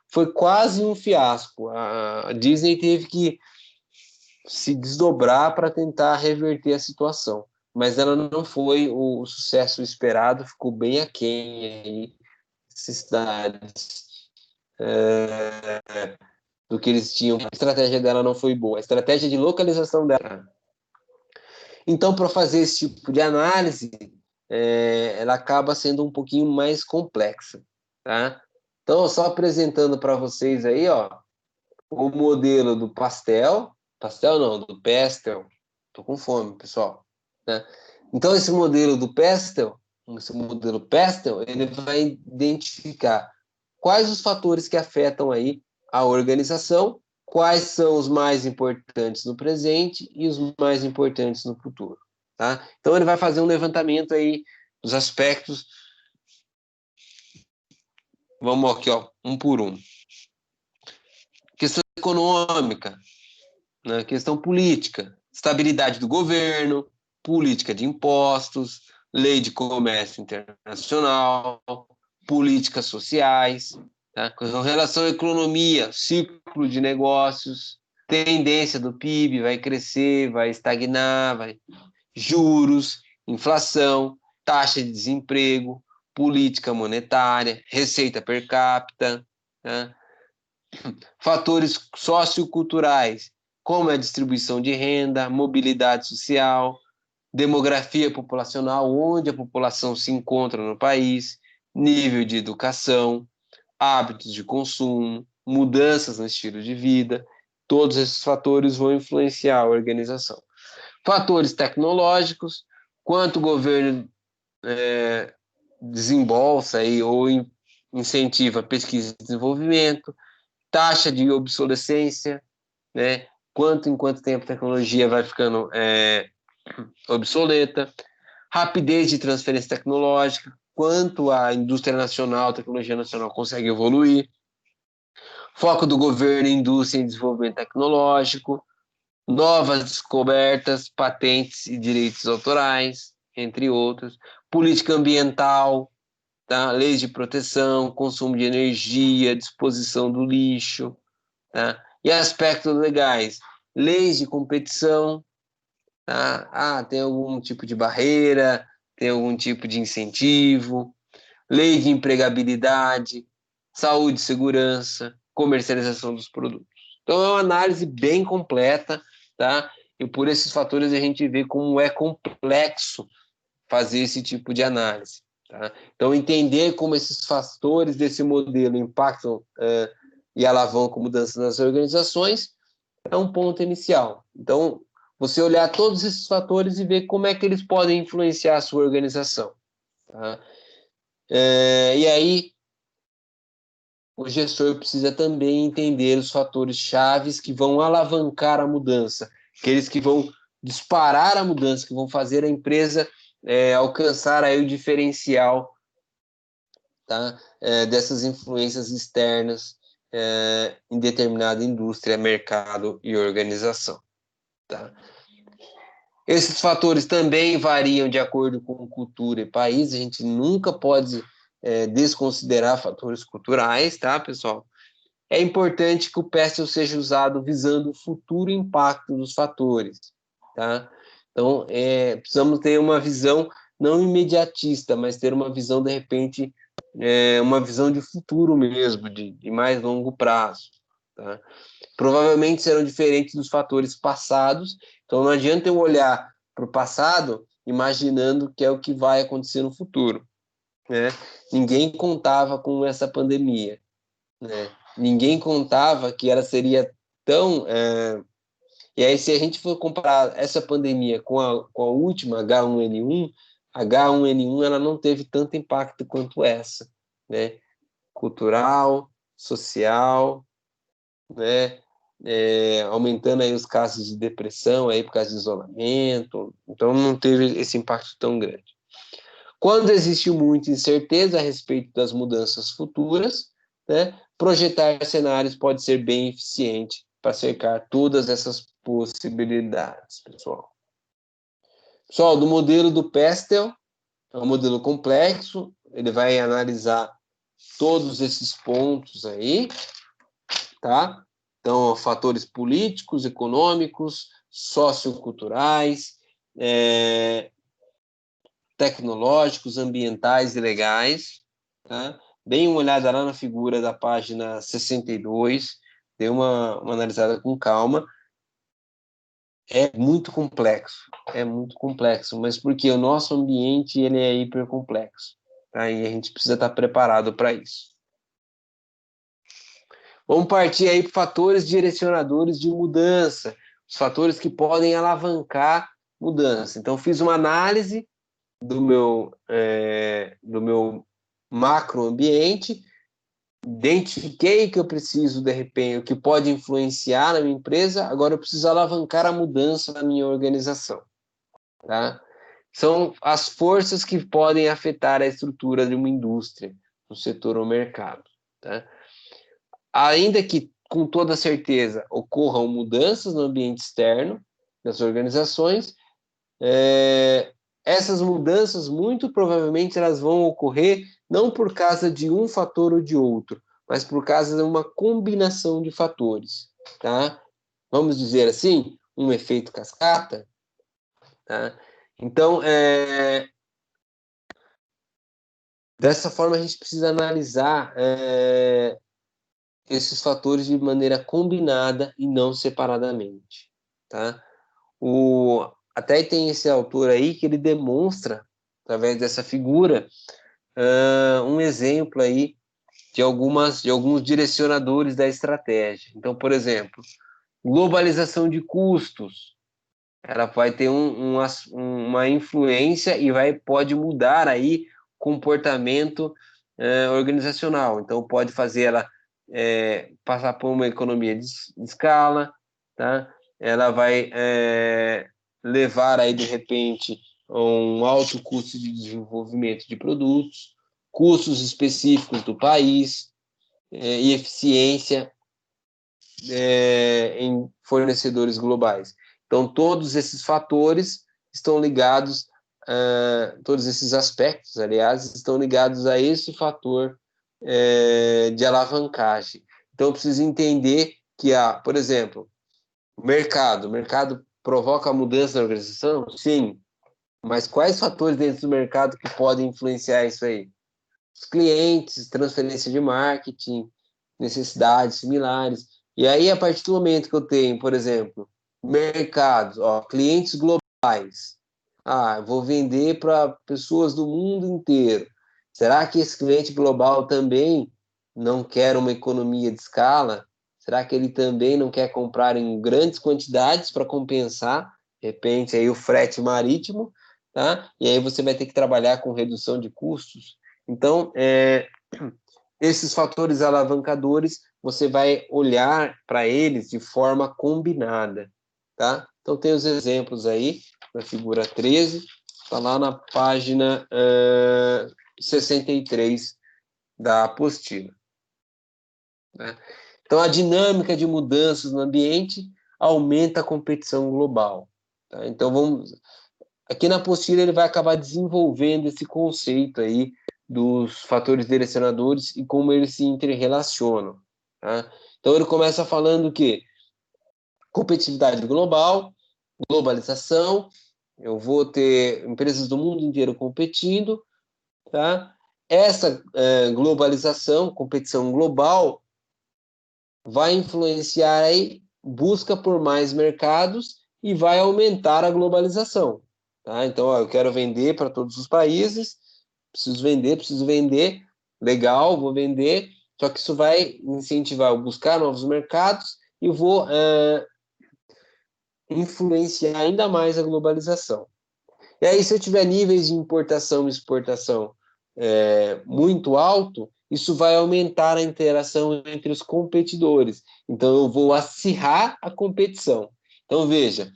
Foi quase um fiasco. A Disney teve que se desdobrar para tentar reverter a situação. Mas ela não foi o sucesso esperado, ficou bem aquém aí, necessidades do que eles tinham. A estratégia dela não foi boa. A estratégia de localização dela. Então, para fazer esse tipo de análise, ela acaba sendo um pouquinho mais complexa, tá? Então, só apresentando para vocês aí, ó, o modelo do pastel não, do pastel. Tô com fome, pessoal, né? Então, esse modelo pastel, ele vai identificar quais os fatores que afetam aí a organização, quais são os mais importantes no presente e os mais importantes no futuro, tá? Então, ele vai fazer um levantamento aí dos aspectos. Vamos aqui, ó, um por um. Questão econômica, né? Questão política, estabilidade do governo, política de impostos, lei de comércio internacional, políticas sociais, tá? Com relação à economia, ciclo de negócios, tendência do PIB, vai crescer, vai estagnar, juros, inflação, taxa de desemprego, política monetária, receita per capita, tá? Fatores socioculturais, como a distribuição de renda, mobilidade social, demografia populacional, onde a população se encontra no país, nível de educação, hábitos de consumo, mudanças no estilo de vida, todos esses fatores vão influenciar a organização. Fatores tecnológicos, quanto o governo desembolsa aí, ou incentiva pesquisa e desenvolvimento, taxa de obsolescência, né? Em quanto tempo a tecnologia vai ficando obsoleta, rapidez de transferência tecnológica, quanto a indústria nacional, a tecnologia nacional consegue evoluir, foco do governo em indústria e desenvolvimento tecnológico, novas descobertas, patentes e direitos autorais, entre outros, política ambiental, tá? Leis de proteção, consumo de energia, disposição do lixo, tá? E aspectos legais, leis de competição, tá? Tem algum tipo de barreira, tem algum tipo de incentivo, lei de empregabilidade, saúde e segurança, comercialização dos produtos. Então é uma análise bem completa, tá? E por esses fatores a gente vê como é complexo fazer esse tipo de análise, tá? Então entender como esses fatores desse modelo impactam e alavancam mudanças nas organizações é um ponto inicial. Então, você olhar todos esses fatores e ver como é que eles podem influenciar a sua organização, tá? E aí, o gestor precisa também entender os fatores chaves que vão alavancar a mudança, aqueles que vão disparar a mudança, que vão fazer a empresa alcançar aí o diferencial, tá? Dessas influências externas em determinada indústria, mercado e organização, tá? Esses fatores também variam de acordo com cultura e país. A gente nunca pode desconsiderar fatores culturais, tá, pessoal? É importante que o PESTEL seja usado visando o futuro impacto dos fatores, tá? Então, precisamos ter uma visão não imediatista, mas ter uma visão, de repente, uma visão de futuro mesmo, de mais longo prazo, tá? Provavelmente serão diferentes dos fatores passados, então não adianta eu olhar para o passado imaginando que é o que vai acontecer no futuro, né? Ninguém contava com essa pandemia, né? Ninguém contava que ela seria tão... E aí, se a gente for comparar essa pandemia com a última H1N1 ela não teve tanto impacto quanto essa, né? Cultural, social, né? Aumentando aí os casos de depressão aí por causa de isolamento, então não teve esse impacto tão grande. Quando existe muita incerteza a respeito das mudanças futuras, né, projetar cenários pode ser bem eficiente para cercar todas essas possibilidades, pessoal. Pessoal, do modelo do PESTEL, é um modelo complexo, ele vai analisar todos esses pontos aí, tá? Então, fatores políticos, econômicos, socioculturais, tecnológicos, ambientais e legais, tá? Deem uma olhada lá na figura da página 62, dê uma analisada com calma. É muito complexo, mas porque o nosso ambiente ele é hipercomplexo, tá? E a gente precisa estar preparado para isso. Vamos partir aí para fatores direcionadores de mudança, os fatores que podem alavancar mudança. Então, fiz uma análise do meu macroambiente, identifiquei que eu preciso, de repente, o que pode influenciar na minha empresa, agora eu preciso alavancar a mudança na minha organização, tá? São as forças que podem afetar a estrutura de uma indústria, um setor ou mercado, tá? Ainda que, com toda certeza, ocorram mudanças no ambiente externo das organizações, essas mudanças, muito provavelmente, elas vão ocorrer não por causa de um fator ou de outro, mas por causa de uma combinação de fatores, tá? Vamos dizer assim, um efeito cascata, tá? Então, dessa forma, a gente precisa analisar esses fatores de maneira combinada e não separadamente, tá? Até tem esse autor aí que ele demonstra, através dessa figura, um exemplo aí de alguns direcionadores da estratégia. Então, por exemplo, globalização de custos, ela vai ter uma influência e pode mudar aí comportamento organizacional. Então, pode fazer ela passar por uma economia de escala, tá? Ela vai levar aí, de repente, a um alto custo de desenvolvimento de produtos, custos específicos do país e eficiência em fornecedores globais. Então, todos esses fatores estão ligados, todos esses aspectos, aliás, estão ligados a esse fator de alavancagem. Então, eu preciso entender que por exemplo, o mercado provoca mudança na organização? Sim, mas quais fatores dentro do mercado que podem influenciar isso aí? Os clientes, transferência de marketing, necessidades similares. E aí, a partir do momento que eu tenho, por exemplo, mercados, clientes globais, eu vou vender para pessoas do mundo inteiro. Será que esse cliente global também não quer uma economia de escala? Será que ele também não quer comprar em grandes quantidades para compensar, de repente, aí o frete marítimo, tá? E aí você vai ter que trabalhar com redução de custos. Então, esses fatores alavancadores, você vai olhar para eles de forma combinada, tá? Então, tem os exemplos aí, na figura 13, está lá na página 63 da apostila, né? Então, a dinâmica de mudanças no ambiente aumenta a competição global, tá? Então, aqui na apostila ele vai acabar desenvolvendo esse conceito aí dos fatores direcionadores e como eles se interrelacionam, tá? Então ele começa falando que competitividade global, globalização, eu vou ter empresas do mundo inteiro competindo, tá? Essa globalização, competição global, vai influenciar aí busca por mais mercados e vai aumentar a globalização, tá? Então, eu quero vender para todos os países, preciso vender, legal, vou vender, só que isso vai incentivar eu buscar novos mercados e vou influenciar ainda mais a globalização. E aí, se eu tiver níveis de importação e exportação muito alto, isso vai aumentar a interação entre os competidores. Então, eu vou acirrar a competição. Então, veja,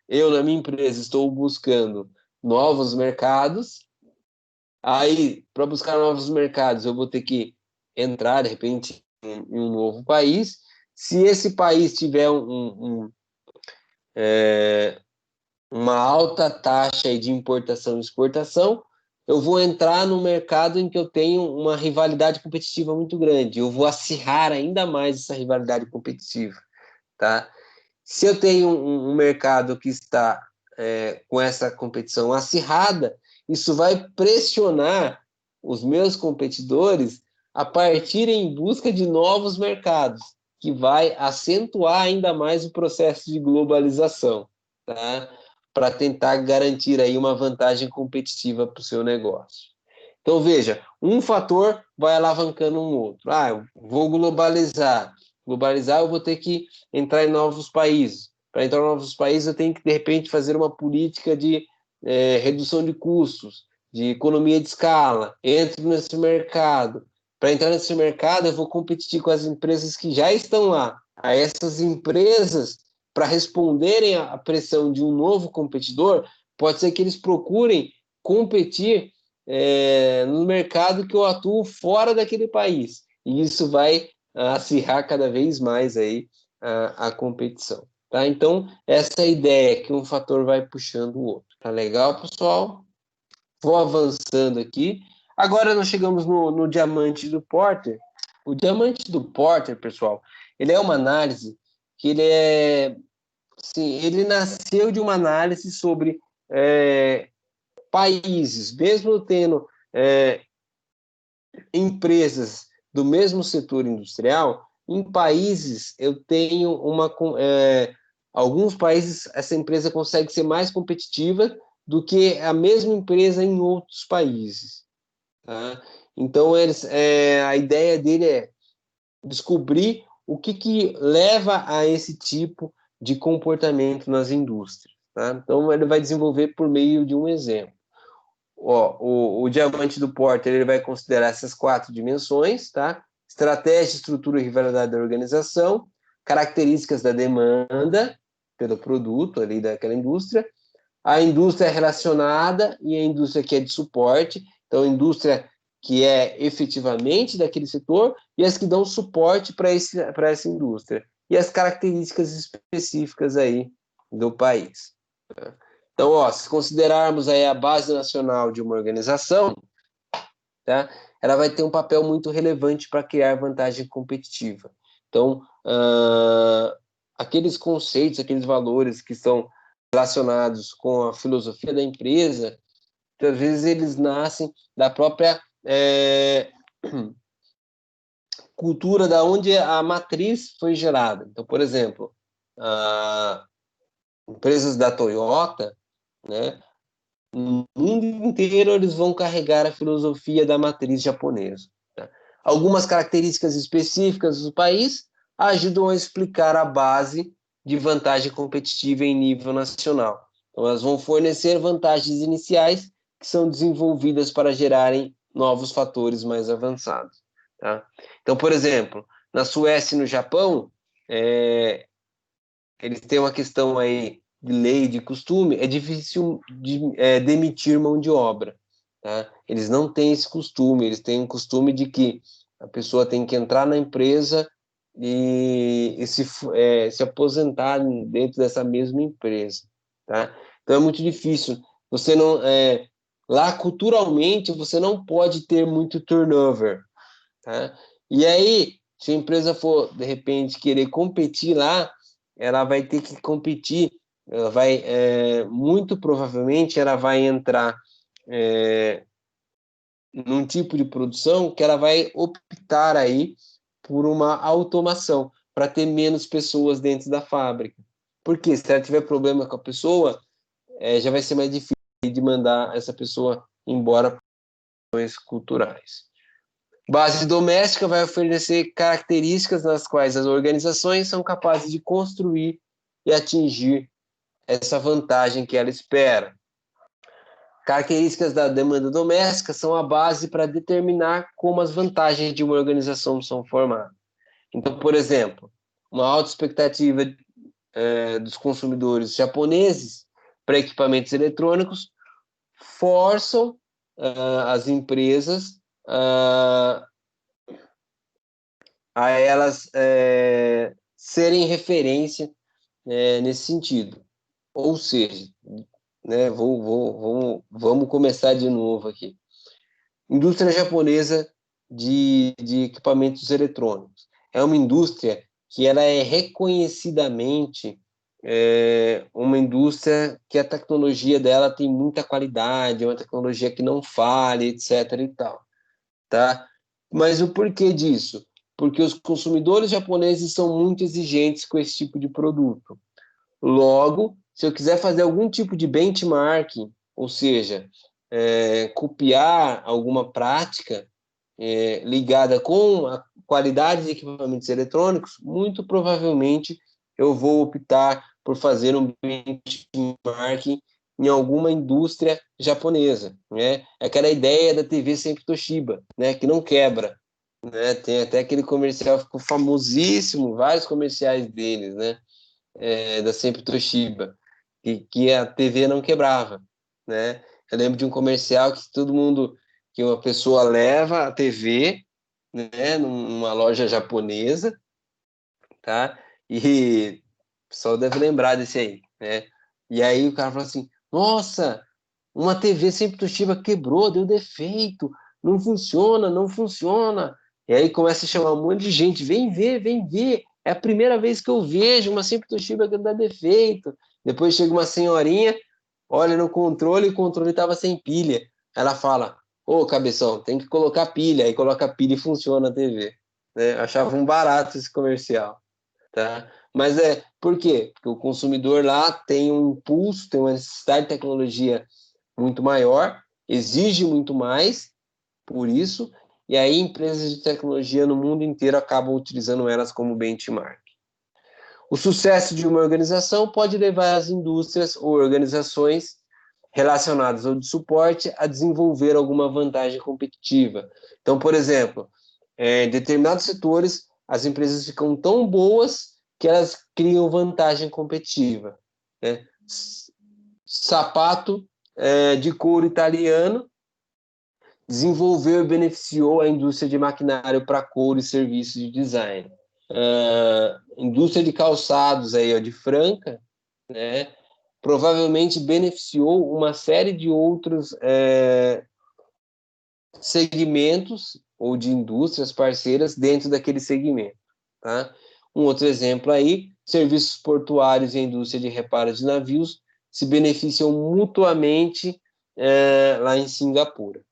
eu na minha empresa estou buscando novos mercados. Aí, para buscar novos mercados, eu vou ter que entrar, de repente, em um novo país. Se esse país tiver uma alta taxa de importação e exportação, eu vou entrar no mercado em que eu tenho uma rivalidade competitiva muito grande. Eu vou acirrar ainda mais essa rivalidade competitiva, tá? Se eu tenho um mercado que está com essa competição acirrada, isso vai pressionar os meus competidores a partirem em busca de novos mercados, que vai acentuar ainda mais o processo de globalização, tá? Para tentar garantir aí uma vantagem competitiva para o seu negócio. Então, veja, um fator vai alavancando um outro. Ah, eu vou globalizar. Globalizar, eu vou ter que entrar em novos países. Para entrar em novos países, eu tenho que, de repente, fazer uma política de redução de custos, de economia de escala. Entro nesse mercado. Para entrar nesse mercado, eu vou competir com as empresas que já estão lá. A essas empresas, para responderem à pressão de um novo competidor, pode ser que eles procurem competir no mercado que eu atuo fora daquele país. E isso vai acirrar cada vez mais aí a competição. Tá? Então, essa é a ideia, que um fator vai puxando o outro. Tá legal, pessoal? Vou avançando aqui. Agora nós chegamos no diamante do Porter. O diamante do Porter, pessoal, ele é uma análise que ele nasceu de uma análise sobre países, mesmo tendo empresas do mesmo setor industrial, em países eu tenho alguns países essa empresa consegue ser mais competitiva do que a mesma empresa em outros países. Tá? Então a ideia dele é descobrir o que leva a esse tipo de comportamento nas indústrias. Tá? Então ele vai desenvolver por meio de um exemplo. O diamante do Porter ele vai considerar essas 4 dimensões, tá? Estratégia, estrutura e rivalidade da organização, características da demanda pelo produto ali daquela indústria, a indústria relacionada e a indústria que é de suporte, então a indústria que é efetivamente daquele setor e as que dão suporte para essa indústria, e as características específicas aí do país. Tá? Então, se considerarmos aí a base nacional de uma organização, tá? Ela vai ter um papel muito relevante para criar vantagem competitiva. Então, aqueles conceitos, aqueles valores que são relacionados com a filosofia da empresa, às vezes eles nascem da própria cultura da onde a matriz foi gerada. Então, por exemplo, empresas da Toyota, né? No mundo inteiro eles vão carregar a filosofia da matriz japonesa. Tá? Algumas características específicas do país ajudam a explicar a base de vantagem competitiva em nível nacional. Então, elas vão fornecer vantagens iniciais que são desenvolvidas para gerarem novos fatores mais avançados. Tá? Então, por exemplo, na Suécia e no Japão, eles têm uma questão aí de lei, de costume, é difícil demitir mão de obra. Tá? Eles não têm esse costume, eles têm um costume de que a pessoa tem que entrar na empresa e se aposentar dentro dessa mesma empresa. Tá? Então é muito difícil. Você não, lá, culturalmente, você não pode ter muito turnover. Tá? E aí, se a empresa for, de repente, querer competir lá, ela vai ter que competir, ela vai, muito provavelmente, ela vai entrar num tipo de produção que ela vai optar aí por uma automação, para ter menos pessoas dentro da fábrica. Porque se ela tiver problema com a pessoa, já vai ser mais difícil de mandar essa pessoa embora por questões culturais. Base doméstica vai oferecer características nas quais as organizações são capazes de construir e atingir essa vantagem que ela espera. Características da demanda doméstica são a base para determinar como as vantagens de uma organização são formadas. Então, por exemplo, uma alta expectativa dos consumidores japoneses para equipamentos eletrônicos forçam as empresas a elas serem referência nesse sentido. Ou seja, né, vamos começar de novo aqui. Indústria japonesa de equipamentos eletrônicos. É uma indústria que ela é reconhecidamente uma indústria que a tecnologia dela tem muita qualidade, é uma tecnologia que não falha, etc. e tal. tá? Mas o porquê disso? Porque os consumidores japoneses são muito exigentes com esse tipo de produto. Logo, se eu quiser fazer algum tipo de benchmarking, ou seja, copiar alguma prática ligada com a qualidade de equipamentos eletrônicos, muito provavelmente eu vou optar por fazer um benchmarking em alguma indústria japonesa, né? Aquela ideia da TV sempre Toshiba, né? Que não quebra, né? Tem até aquele comercial, ficou famosíssimo, vários comerciais deles, né? Da sempre Toshiba, que a TV não quebrava, né? Eu lembro de um comercial que todo mundo, que uma pessoa leva a TV, né, numa loja japonesa, tá? E o pessoal deve lembrar desse aí, né? E aí o cara fala assim: nossa, uma TV sempre Toshiba quebrou, deu defeito, não funciona, não funciona. E aí começa a chamar um monte de gente: vem ver, vem ver. É a primeira vez que eu vejo uma sempre Toshiba que dá defeito. Depois chega uma senhorinha, olha no controle e o controle estava sem pilha. Ela fala: ô, cabeção, tem que colocar pilha. Aí coloca pilha e funciona a TV. Né? Achava um barato esse comercial. Tá? Mas por quê? Porque o consumidor lá tem um impulso, tem uma necessidade de tecnologia muito maior, exige muito mais por isso, e aí empresas de tecnologia no mundo inteiro acabam utilizando elas como benchmark. O sucesso de uma organização pode levar as indústrias ou organizações relacionadas ao de suporte a desenvolver alguma vantagem competitiva. Então, por exemplo, em determinados setores, as empresas ficam tão boas que elas criam vantagem competitiva. Né? Sapato de couro italiano desenvolveu e beneficiou a indústria de maquinário para couro e serviços de design. Indústria de calçados aí, ó, de Franca, né, provavelmente beneficiou uma série de outros segmentos ou de indústrias parceiras dentro daquele segmento. Tá? Um outro exemplo aí, serviços portuários e a indústria de reparo de navios se beneficiam mutuamente lá em Singapura.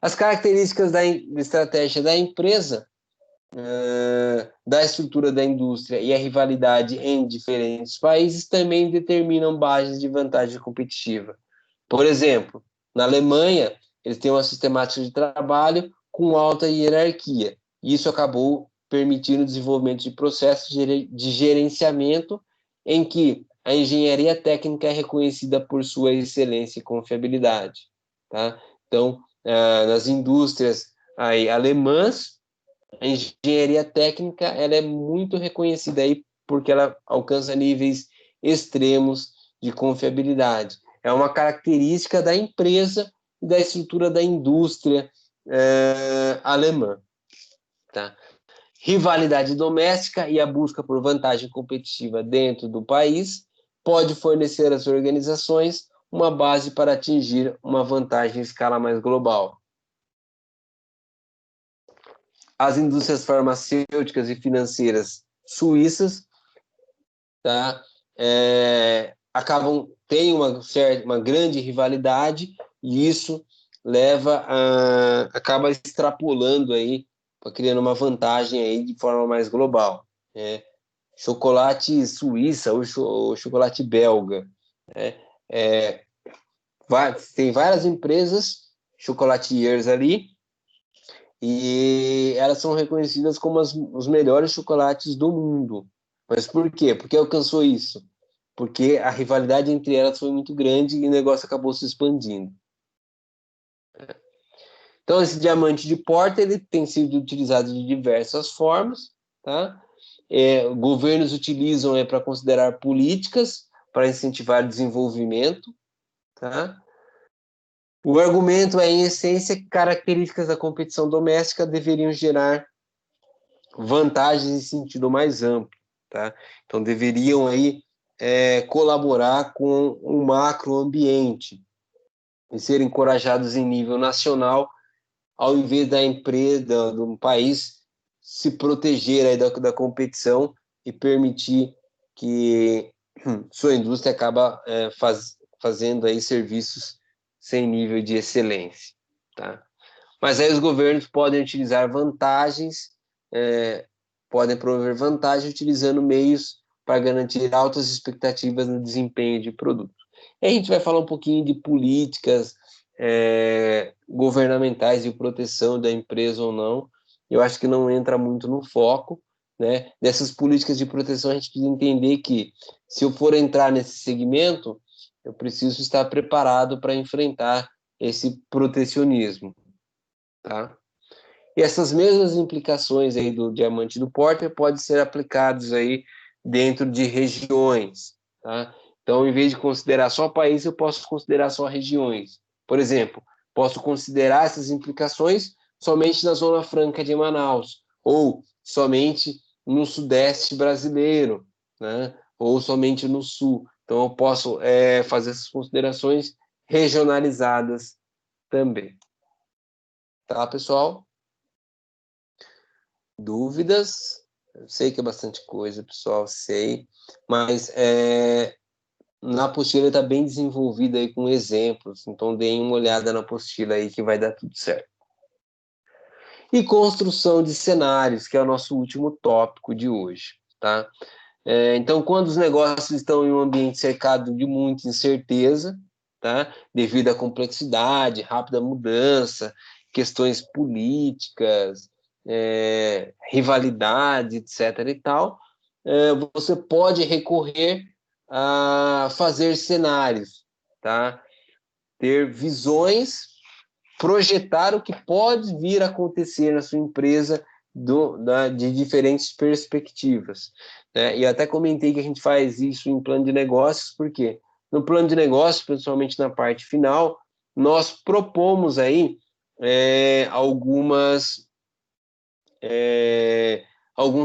As características da estratégia da empresa, da estrutura da indústria e a rivalidade em diferentes países também determinam bases de vantagem competitiva. Por exemplo, na Alemanha, eles têm uma sistemática de trabalho com alta hierarquia. Isso acabou permitindo o desenvolvimento de processos de gerenciamento em que a engenharia técnica é reconhecida por sua excelência e confiabilidade. Tá? Então, nas indústrias aí, alemãs, a engenharia técnica ela é muito reconhecida aí porque ela alcança níveis extremos de confiabilidade. É uma característica da empresa e da estrutura da indústria alemã. Tá? Rivalidade doméstica e a busca por vantagem competitiva dentro do país pode fornecer às organizações uma base para atingir uma vantagem em escala mais global. As indústrias farmacêuticas e financeiras suíças, tá? Tem uma grande rivalidade e isso acaba extrapolando aí, criando uma vantagem aí de forma mais global. Né? Chocolate suíça ou chocolate belga. Né? Tem várias empresas chocolatiers ali e elas são reconhecidas como os melhores chocolates do mundo. Mas por quê? Por que alcançou isso? Porque a rivalidade entre elas foi muito grande e o negócio acabou se expandindo. Então, esse diamante de porta ele tem sido utilizado de diversas formas, tá? Governos utilizam para considerar políticas para incentivar o desenvolvimento, tá? O argumento é, em essência, que características da competição doméstica deveriam gerar vantagens em sentido mais amplo, tá? Então deveriam aí colaborar com o macroambiente e ser encorajados em nível nacional, ao invés da empresa, do país se proteger aí da competição e permitir que sua indústria acaba fazendo aí serviços sem nível de excelência, tá? Mas aí os governos podem utilizar vantagens, podem promover vantagens utilizando meios para garantir altas expectativas no desempenho de produto. E a gente vai falar um pouquinho de políticas governamentais de proteção da empresa ou não. Eu acho que não entra muito no foco, né? Dessas políticas de proteção, a gente precisa entender que, se eu for entrar nesse segmento, eu preciso estar preparado para enfrentar esse protecionismo, tá? E essas mesmas implicações aí do diamante do Porter podem ser aplicadas aí dentro de regiões, tá? Então, em vez de considerar só país, eu posso considerar só regiões. Por exemplo, posso considerar essas implicações somente na Zona Franca de Manaus, ou somente no Sudeste brasileiro, né? Ou somente no Sul. Então, eu posso fazer essas considerações regionalizadas também. Tá, pessoal? Dúvidas? Eu sei que é bastante coisa, pessoal, sei, mas na apostila está bem desenvolvida aí com exemplos, então deem uma olhada na apostila aí que vai dar tudo certo. E construção de cenários, que é o nosso último tópico de hoje, tá? Então, quando os negócios estão em um ambiente cercado de muita incerteza, tá? Devido à complexidade, rápida mudança, questões políticas, rivalidade, etc. e tal, você pode recorrer a fazer cenários, tá? Ter visões, projetar o que pode vir a acontecer na sua empresa de diferentes perspectivas, né? E eu até comentei que a gente faz isso em plano de negócios, porque no plano de negócios, principalmente na parte final, nós propomos aí alguns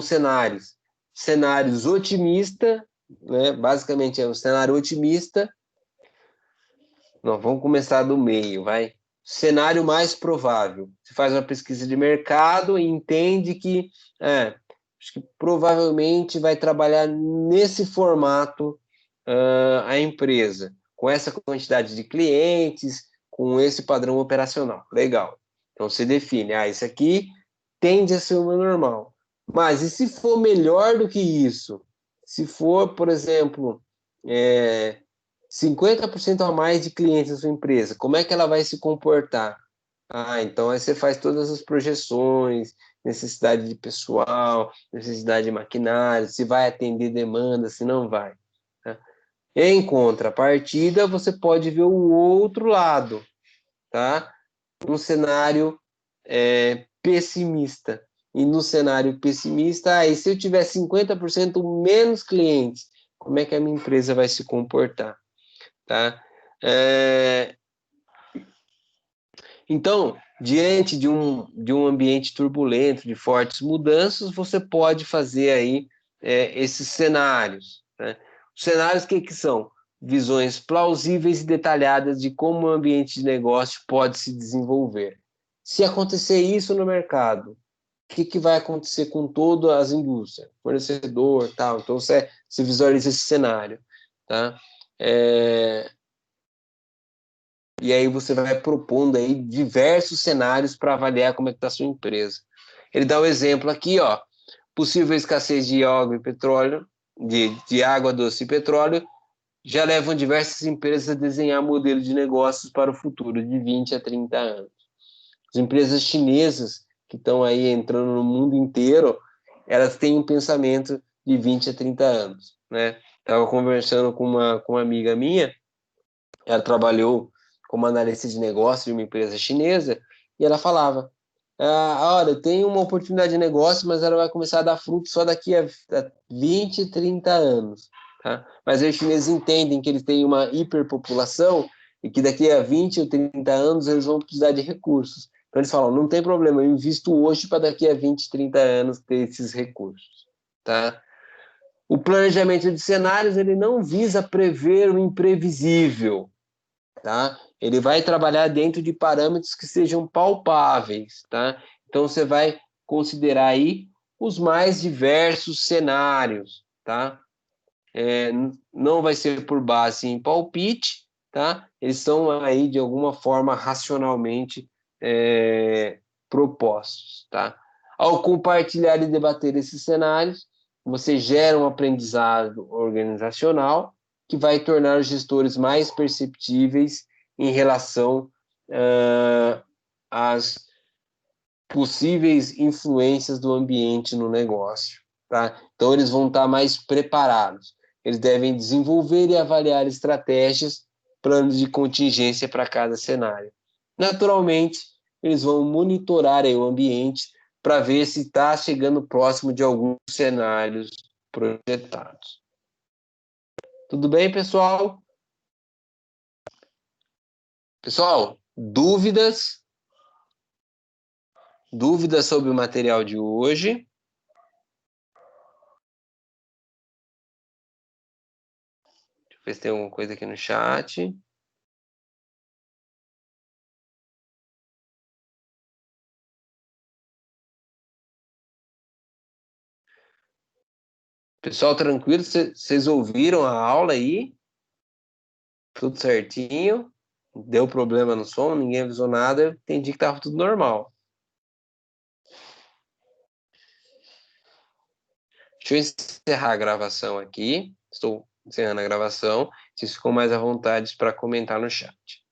cenários. Cenários otimistas, né? Basicamente é um cenário otimista. Não, vamos começar do meio, vai. Cenário mais provável. Você faz uma pesquisa de mercado e entende que acho que provavelmente vai trabalhar nesse formato a empresa, com essa quantidade de clientes, com esse padrão operacional. Legal. Então você define, isso aqui tende a ser o meu normal. Mas e se for melhor do que isso? Se for, por exemplo, 50% a mais de clientes da sua empresa, como é que ela vai se comportar? Então aí você faz todas as projeções, necessidade de pessoal, necessidade de maquinário, se vai atender demanda, se não vai. Tá? Em contrapartida, você pode ver o outro lado, tá? Um cenário pessimista. E no cenário pessimista, aí se eu tiver 50% menos clientes, como é que a minha empresa vai se comportar? Tá? Então, diante de um ambiente turbulento, de fortes mudanças, você pode fazer aí esses cenários. Né? Os cenários, que são? Visões plausíveis e detalhadas de como o ambiente de negócio pode se desenvolver. Se acontecer isso no mercado, o que vai acontecer com todas as indústrias? Fornecedor, tal. Então, você visualiza esse cenário. Tá? E aí você vai propondo aí diversos cenários para avaliar como é que está a sua empresa. Ele dá o exemplo aqui, ó, possível escassez de água e petróleo, de água doce e petróleo, já levam diversas empresas a desenhar modelos de negócios para o futuro, de 20 a 30 anos. As empresas chinesas que estão aí entrando no mundo inteiro, elas têm um pensamento de 20 a 30 anos, né? Estava conversando com uma amiga minha, ela trabalhou como analista de negócio de uma empresa chinesa, e ela falava, olha, eu tenho uma oportunidade de negócio, mas ela vai começar a dar fruto só daqui a 20, 30 anos. Tá? Mas aí os chineses entendem que eles têm uma hiperpopulação e que daqui a 20 ou 30 anos eles vão precisar de recursos. Então eles falam, não tem problema, eu invisto hoje para daqui a 20, 30 anos ter esses recursos. Tá? O planejamento de cenários ele não visa prever o imprevisível, tá? Ele vai trabalhar dentro de parâmetros que sejam palpáveis, tá? Então você vai considerar aí os mais diversos cenários, tá? Não vai ser por base em palpite, tá? Eles são aí de alguma forma racionalmente propostos, tá? Ao compartilhar e debater esses cenários, você gera um aprendizado organizacional que vai tornar os gestores mais perceptíveis em relação às possíveis influências do ambiente no negócio, tá? Então, eles vão estar mais preparados. Eles devem desenvolver e avaliar estratégias, planos de contingência para cada cenário. Naturalmente, eles vão monitorar aí o ambiente para ver se está chegando próximo de alguns cenários projetados. Tudo bem, pessoal? Pessoal, dúvidas? Dúvidas sobre o material de hoje? Deixa eu ver se tem alguma coisa aqui no chat. Pessoal, tranquilo? Vocês ouviram a aula aí? Tudo certinho? Deu problema no som? Ninguém avisou nada? Eu entendi que estava tudo normal. Deixa eu encerrar a gravação aqui. Estou encerrando a gravação. Vocês ficam mais à vontade para comentar no chat.